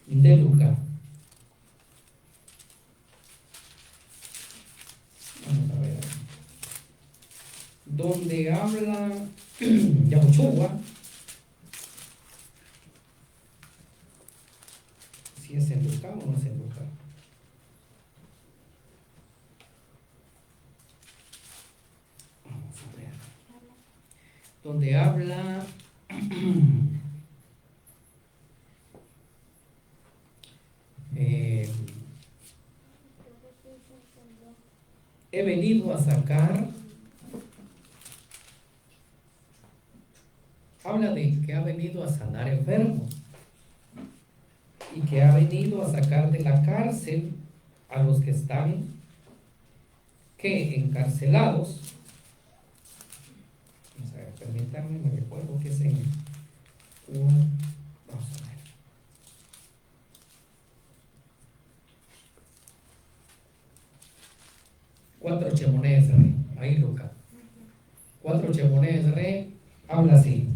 S2: de Lucas. Vamos a ver. Donde habla Yahushua. Si es en Lucas o no es en Lucas. Vamos a ver. Donde habla he venido a sacar, habla de que ha venido a sanar enfermos y que ha venido a sacar de la cárcel a los que están encarcelados. Vamos a ver, permítanme, me recuerdo que es en vamos a ver. 4 Shemoneh Esrei. Ahí Lucas. 4 Shemoneh Esrei habla así.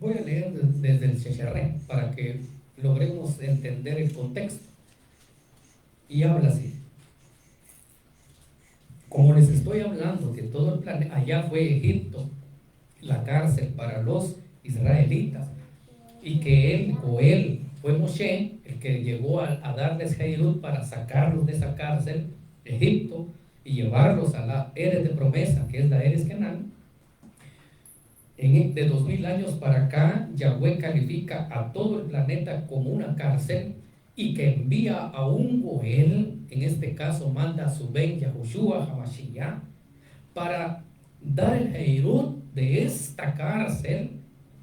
S2: Voy a leer desde el Shecharré para que logremos entender el contexto. Y habla así. Como les estoy hablando que todo el planeta, allá fue Egipto, la cárcel para los israelitas, y que él fue Moshe el que llegó a darles Heirut para sacarlos de esa cárcel de Egipto y llevarlos a la Eres de promesa, que es la Eres Kenán. De 2000 años para acá, Yahweh califica a todo el planeta como una cárcel y que envía a un Goel, en este caso manda a su Ben Yahushua Hamashiach, para dar el Heirut de esta cárcel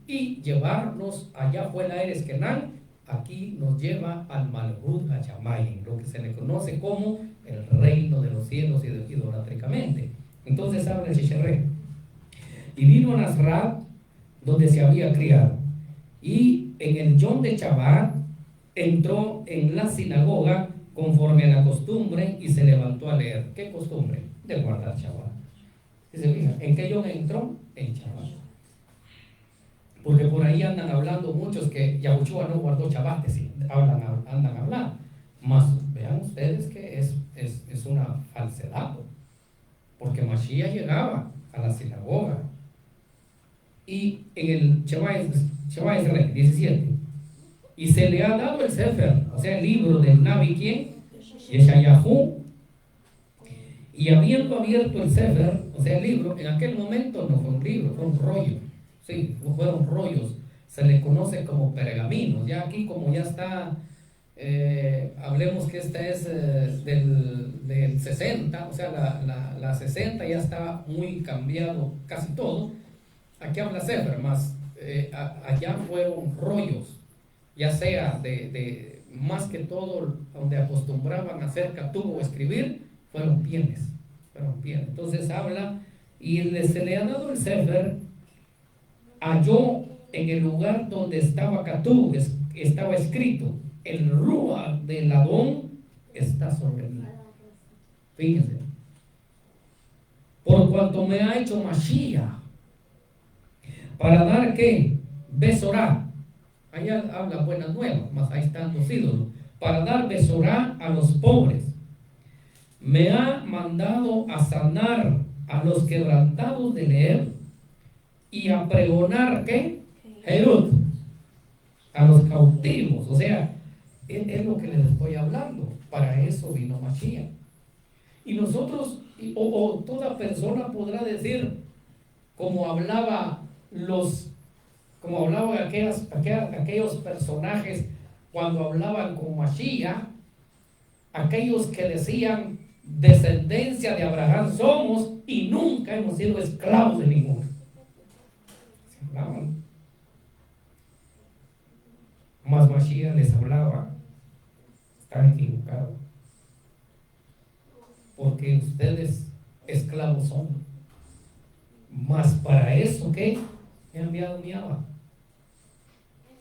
S2: y llevarnos allá fue la Eres Kenán, aquí nos lleva al Malhut Hayamayim, lo que se le conoce como el reino de los cielos idolátricamente. Entonces habla el Shecharré. Y vino a Nazrat, donde se había criado, y en el Yom de Shabbat entró en la sinagoga conforme a la costumbre y se levantó a leer. ¿Qué costumbre? De guardar Shabbat. ¿Se fijan? ¿En qué Yom entró? En Shabbat. Porque por ahí andan hablando muchos que Yahushua no guardó Shabbat, sí, andan hablando. Mas vean ustedes que es una falsedad, porque Mashiach llegaba a la sinagoga. Y en el Shabbat 17, y se le ha dado el Sefer, o sea, el libro del Nabi, ¿quién? Yeshayahu. Y habiendo abierto el Sefer, o sea, el libro, en aquel momento no fue un libro, fue un rollo. Sí, no fueron rollos, se le conoce como pergaminos. Ya aquí, como ya está, hablemos que esta es del 60, o sea, la 60 ya está muy cambiado casi todo. Aquí habla Sefer, más allá fueron rollos, ya sea de más que todo donde acostumbraban a hacer catú o escribir, fueron pieles. Entonces habla, y se le ha dado el Sefer, halló en el lugar donde estaba catú, estaba escrito, el Ruach del Adón está sobre mí. Fíjense, por cuanto me ha hecho Mashiach, para dar ¿qué? Besorá. Allá habla buenas nuevas, más ahí están los ídolos. Para dar besorá a los pobres. Me ha mandado a sanar a los quebrantados de leer y a pregonar ¿qué? Heirut a los cautivos. O sea, es lo que les estoy hablando. Para eso vino Mashiach. Y nosotros, o toda persona podrá decir, como hablaban aquellos personajes cuando hablaban con Mashiach, aquellos que decían descendencia de Abraham somos y nunca hemos sido esclavos de ninguno. Se hablaban. Mas Mashiach les hablaba, están equivocados, porque ustedes esclavos son. Mas para eso ¿qué? He enviado mi Abba,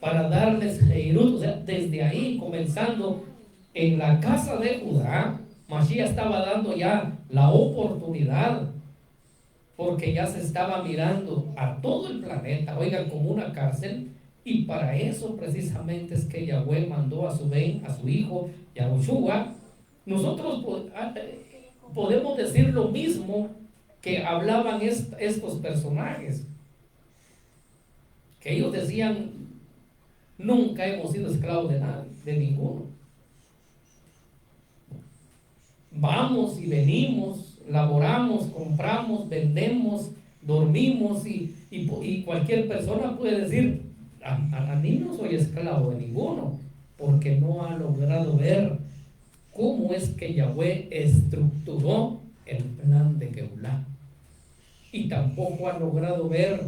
S2: para darles Heirut. O sea, desde ahí, comenzando en la casa de Judá, Mashiach estaba dando ya la oportunidad, porque ya se estaba mirando a todo el planeta, oigan, como una cárcel. Y para eso precisamente es que Yahweh mandó a su hijo Yahushua. Nosotros podemos decir lo mismo que hablaban estos personajes, que ellos decían, nunca hemos sido esclavos de nadie, de ninguno. Vamos y venimos, laboramos, compramos, vendemos, dormimos, y cualquier persona puede decir, a mí no soy esclavo de ninguno, porque no ha logrado ver cómo es que Yahweh estructuró el plan de Geulah, y tampoco ha logrado ver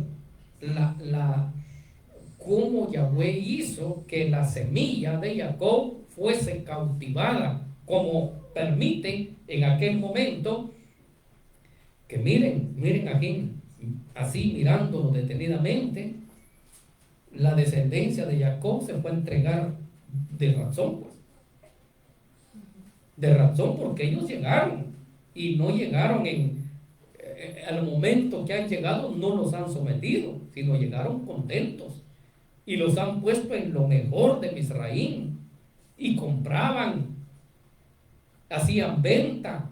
S2: cómo Yahweh hizo que la semilla de Jacob fuese cautivada, como permite en aquel momento, que miren aquí, así mirándolo detenidamente, la descendencia de Jacob se fue a entregar de razón, pues. De razón, porque ellos llegaron y no llegaron al momento que han llegado, no los han sometido, sino llegaron contentos y los han puesto en lo mejor de Misraín y compraban, hacían venta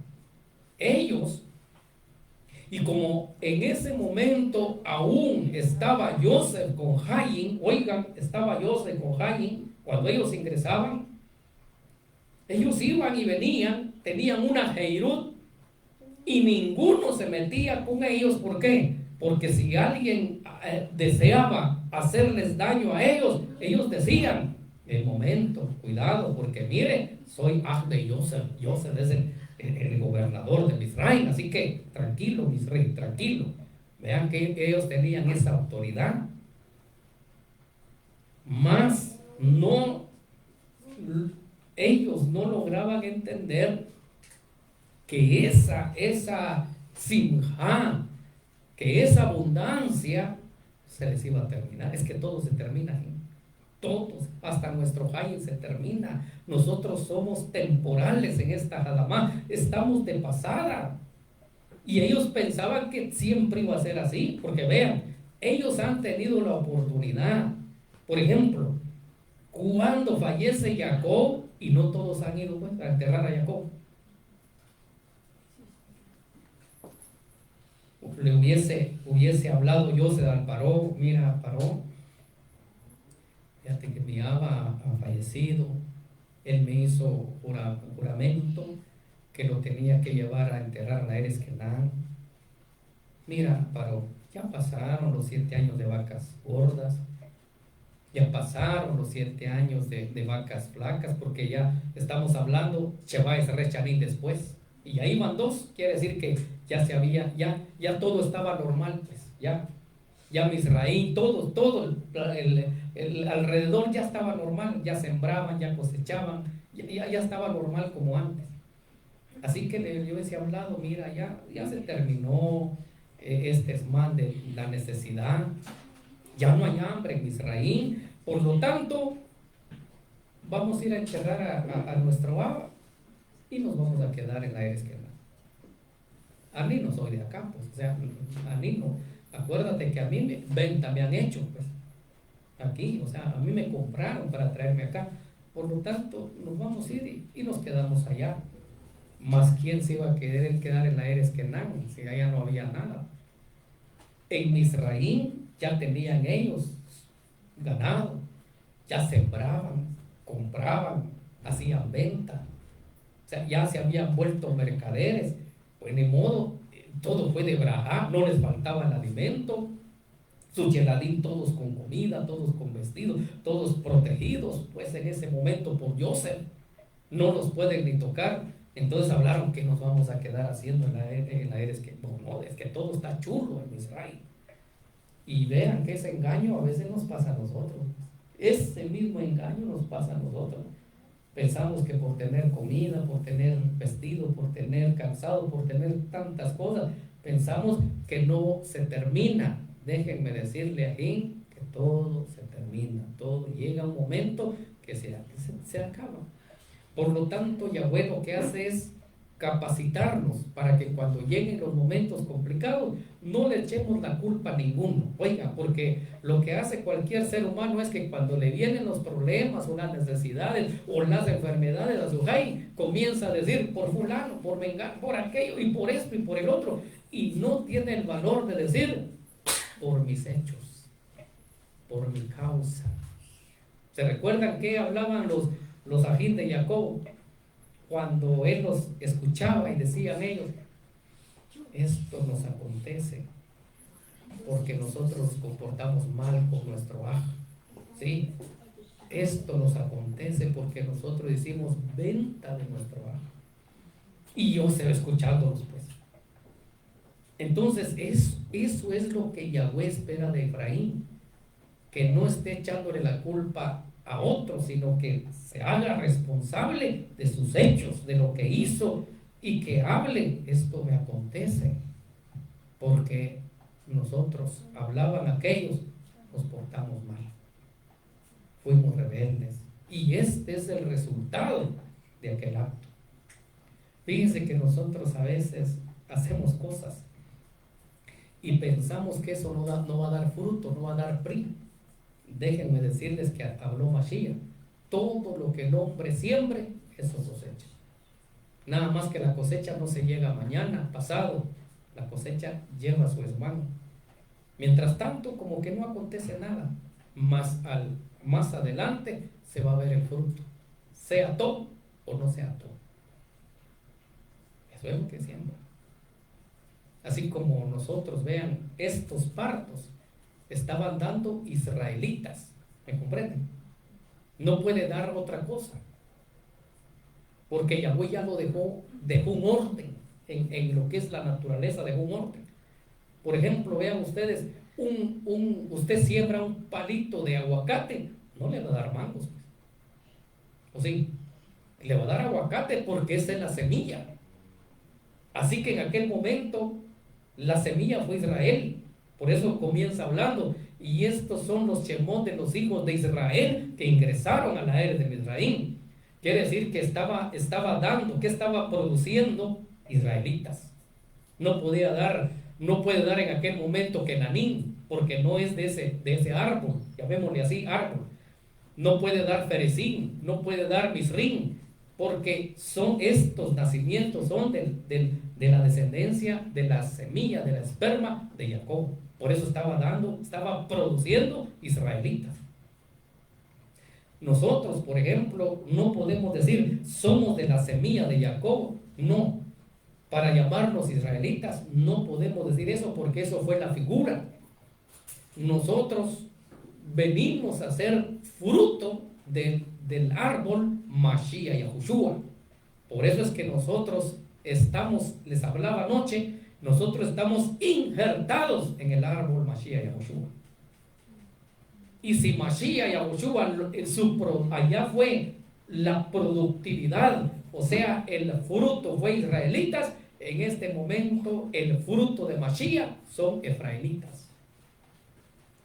S2: ellos. Y como en ese momento aún estaba Joseph con Jaim, oigan, estaba Joseph con Jaim, cuando ellos ingresaban, ellos iban y venían, tenían una Heirut y ninguno se metía con ellos. ¿Por qué? Porque si alguien deseaba hacerles daño a ellos, ellos decían, el momento, cuidado, porque mire, soy de Joseph, Joseph es el gobernador de Misraim, así que tranquilo, Misraim, tranquilo. Vean que ellos tenían esa autoridad, más no, ellos no lograban entender que esa simjá, que esa abundancia se les iba a terminar. Es que todo se termina, ¿eh? Todos, hasta nuestro Jaim se termina. Nosotros somos temporales en esta Hadamá, estamos de pasada. Y ellos pensaban que siempre iba a ser así, porque vean, ellos han tenido la oportunidad. Por ejemplo, cuando fallece Jacob, y no todos han ido pues, a enterrar a Jacob, le hubiese hablado José al Paró, mira Paró, fíjate que mi Abba ha fallecido, él me hizo juramento que lo tenía que llevar a enterrar a la Eres Kenán. Mira Paró, ya pasaron los 7 años de vacas gordas, ya pasaron los 7 años de vacas flacas, porque ya estamos hablando Sheba es Rechanín después, y ahí van 2, quiere decir que ya se había, ya todo estaba normal, pues, ya Misraín, todo el alrededor ya estaba normal, ya sembraban, ya cosechaban, ya estaba normal como antes. Así que yo hubiese hablado, mira, ya se terminó este esmán de la necesidad, ya no hay hambre en Misraín, por lo tanto, vamos a ir a enterrar a nuestro Abba y nos vamos a quedar en la Eres Kenán. A mí no soy de acá, pues, o sea, a mí no. Acuérdate que a mí venta me han hecho, pues, aquí, o sea, a mí me compraron para traerme acá. Por lo tanto, nos vamos a ir y nos quedamos allá. Más quién se iba a querer quedar en la Eres Kenán, si allá no había nada. En Misraín ya tenían ellos ganado, ya sembraban, compraban, hacían venta, o sea, ya se habían vuelto mercaderes. Pues ni modo, todo fue de brajá, no les faltaba el alimento, su yeladín todos con comida, todos con vestido, todos protegidos, pues en ese momento por Joseph, no los pueden ni tocar. Entonces hablaron que nos vamos a quedar haciendo en la Eres que no, es que todo está chulo en Israel. Y vean que ese engaño a veces nos pasa a nosotros, ese mismo engaño nos pasa a nosotros. Pensamos que por tener comida, por tener vestido, por tener calzado, por tener tantas cosas, pensamos que no se termina. Déjenme decirle aquí que todo se termina, todo llega un momento que se acaba. Por lo tanto, Yahweh lo que hace es capacitarnos para que cuando lleguen los momentos complicados no le echemos la culpa a ninguno. Oiga, porque lo que hace cualquier ser humano es que cuando le vienen los problemas o las necesidades o las enfermedades a su jai, comienza a decir por fulano, por mengano, por aquello y por esto y por el otro, y no tiene el valor de decir por mis hechos, por mi causa. ¿Se recuerdan que hablaban los ajín de Jacob cuando él los escuchaba y decían ellos, esto nos acontece porque nosotros nos comportamos mal con nuestro aj? ¿Sí? Esto nos acontece porque nosotros hicimos venta de nuestro aj. Y yo se va escuchándolos, pues. Entonces eso es lo que Yahweh espera de Efraín, que no esté echándole la culpa a otros, sino que se haga responsable de sus hechos, de lo que hizo, y que hable, esto me acontece porque nosotros, hablaban aquellos, nos portamos mal, fuimos rebeldes, Y este es el resultado de aquel acto. Fíjense que nosotros a veces hacemos cosas y pensamos que eso no va a dar fruto, no va a dar PRI. Déjenme decirles que habló Mashiach. Todo lo que el hombre siembre, eso cosecha. Nada más que la cosecha no se llega mañana, pasado. La cosecha lleva su esmán. Mientras tanto, como que no acontece nada. Más adelante se va a ver el fruto. Sea todo o no sea todo. Eso es lo que siembra. Así como nosotros, vean, estos partos estaban dando israelitas. ¿Me comprenden? No puede dar otra cosa. Porque Yahweh ya lo dejó un orden en lo que es la naturaleza, dejó un orden. Por ejemplo, vean ustedes, usted siembra un palito de aguacate, no le va a dar mangos. ¿O sí? Le va a dar aguacate porque esa es la semilla. Así que en aquel momento la semilla fue Israel. Por eso comienza hablando, y estos son los shemot de los hijos de Israel que ingresaron a la era de Misraim. Quiere decir que estaba dando, que estaba produciendo israelitas. No puede dar en aquel momento Kenanín, porque no es de ese árbol, llamémosle así, árbol. No puede dar Ferecín, no puede dar Misrín, porque son estos nacimientos, son de la descendencia, de la semilla, de la esperma de Jacob. Por eso estaba produciendo israelitas. Nosotros, por ejemplo, no podemos decir somos de la semilla de Jacob. No, para llamarnos israelitas no podemos decir eso, porque eso fue la figura. Nosotros venimos a ser fruto del árbol Mashiach y Yahushua. Por eso es que nosotros les hablaba anoche, nosotros estamos injertados en el árbol Mashiach y Yahushua. Y si Mashiach y Yahushua, allá fue la productividad, o sea, el fruto fue israelitas, en este momento el fruto de Mashiach son efraimitas.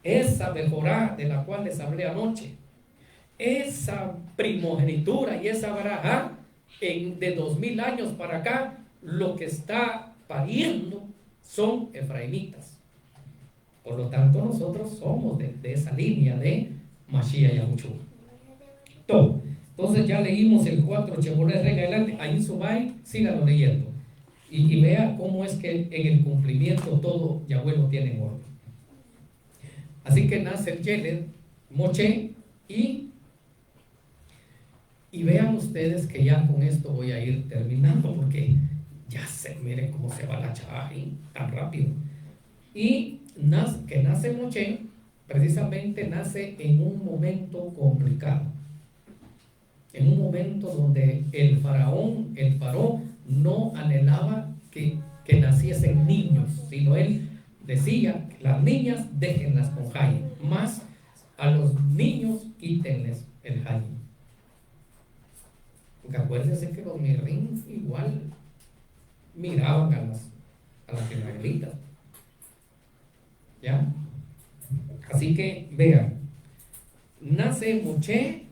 S2: Esa mejorá de la cual les hablé anoche, esa primogenitura y esa barajá de 2000 años para acá, lo que está pariendo son efraimitas. Por lo tanto, nosotros somos de esa línea de Mashiach y Yahushua. Entonces ya leímos el 4 Sheboleh en adelante. Ahí Subay, síganlo leyendo. Y vea cómo es que en el cumplimiento todo Yahweh lo tiene en orden. Así que nace el Yeled, Moche, y vean ustedes que ya con esto voy a ir terminando, porque miren cómo se va la chavajín tan rápido. Y que nace Moche, precisamente nace en un momento complicado, en un momento donde el faraón no anhelaba que naciesen niños, sino él decía, las niñas déjenlas con Jai, más a los niños quítenles el Jai. Porque acuérdense que los mirrín igual miraban a las israelitas. ¿Ya? Así que vean, nace Moche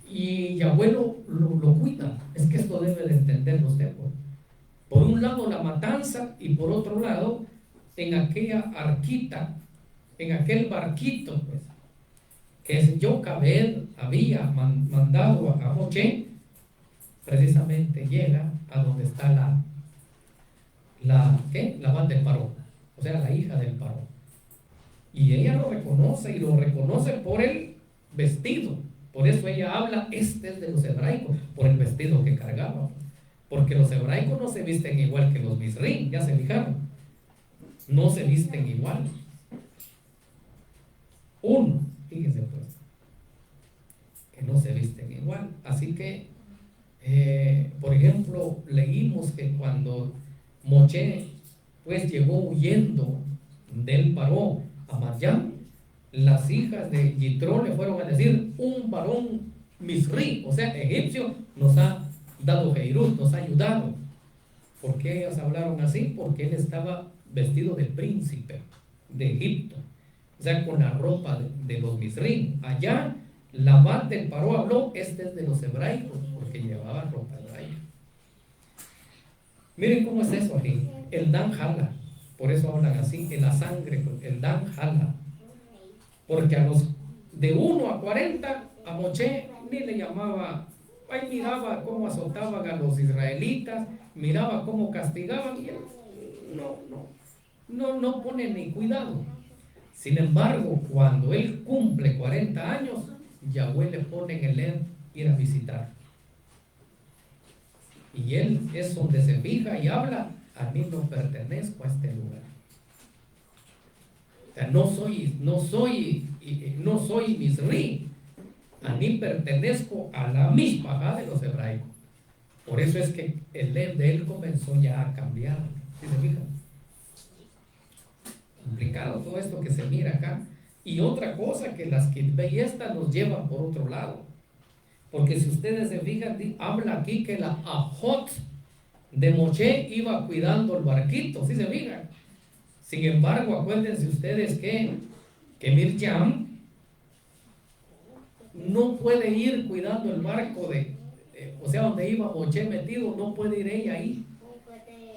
S2: y Yahweh lo cuida. Es que esto debe de entenderlo usted. Por un lado la matanza, y por otro lado en aquella arquita, en aquel barquito, pues, que Jocabed había mandado a Moche, precisamente llega a donde está la Bat del Paró, o sea, la hija del Paró. Y ella lo reconoce, y lo reconoce por el vestido. Por eso ella habla, este es de los hebraicos, por el vestido que cargaba. Porque los hebraicos no se visten igual que los misrín, ya se fijaron. No se visten igual. Fíjense pues, que no se visten igual. Así que, por ejemplo, leímos que cuando Moche pues llegó huyendo del Paró a Madián, las hijas de Yitro le fueron a decir, un varón misrí, o sea, egipcio, nos ha dado Heirut, nos ha ayudado. ¿Por qué ellas hablaron así? Porque él estaba vestido de príncipe de Egipto, o sea, con la ropa de los misrí. Allá La voz del Paró habló, este es de los hebraicos, porque llevaba ropa hebraica. Miren cómo es eso aquí. El Dan jala, por eso hablan así, en la sangre, el Dan jala. Porque a los de 1 a 40, a Moshe ni le llamaba, ahí miraba cómo azotaban a los israelitas, miraba cómo castigaban, y él no pone ni cuidado. Sin embargo, cuando él cumple 40 años, Yahweh le pone en el Ed ir a visitar. Y él es donde se fija y habla, a mí no pertenezco a este lugar. O sea, no soy Misri, a mí pertenezco a la misma de los hebraicos. Por eso es que el Ed de él comenzó ya a cambiar. ¿Sí se fijan? Complicado todo esto que se mira acá. Y otra cosa que las Kitbei estas nos llevan por otro lado. Porque si ustedes se fijan, habla aquí que la Ajot de Moshe iba cuidando el barquito, ¿sí se fijan? Sin embargo, acuérdense ustedes que Miriam no puede ir cuidando el barco o sea, donde iba Moshe metido, no puede ir ella ahí.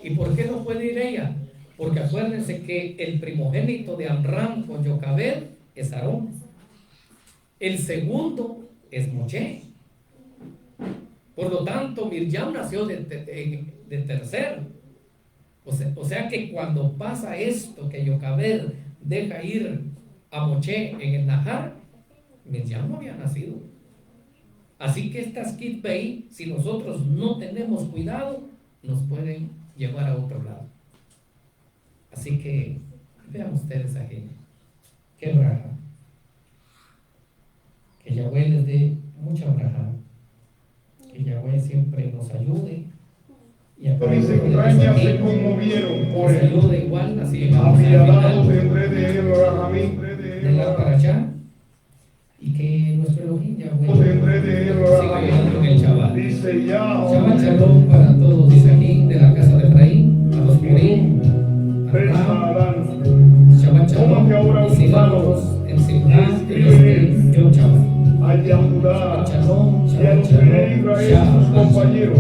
S2: ¿Y por qué no puede ir ella? Porque acuérdense que el primogénito de Amram con Yocabed es Aarón. El segundo es Moshe. Por lo tanto, Miriam nació de tercero. O sea que cuando pasa esto, que Yocabed deja ir a Moshe en el Nahar, Miriam no había nacido. Así que estas Kitbei, si nosotros no tenemos cuidado, nos pueden llevar a otro lado. Así que vean ustedes aquí, qué braja. Que Yahweh les dé mucha braja. Que Yahweh siempre nos ayude. Y a
S1: Mis extrañas se conmovieron por
S2: nos
S1: él.
S2: ayude igual, así llegamos al
S1: Apiadados
S2: final
S1: tendré de él, Rahamín,
S2: de la parashá. Y que nuestro Elohim Yahweh
S1: tendré de él,
S2: siga ayudando en el Shabbat.
S1: Dice ya,
S2: Shabbat Shalom para todos, dice aquí, de la casa de Efraín, a los Purim, a
S1: presta
S2: Ram.
S1: Adán,
S2: Shabbat
S1: Tómate ahora
S2: Shalom,
S1: un
S2: y sigamos en Simrán,
S1: escribe
S2: Yom Shabbat.
S1: a Yahudá
S2: Shabbat Shalom,
S1: y a
S2: Shabbat
S1: los de
S2: Shalom,
S1: Israel, sus
S2: Shabbat Shalom.
S1: compañeros,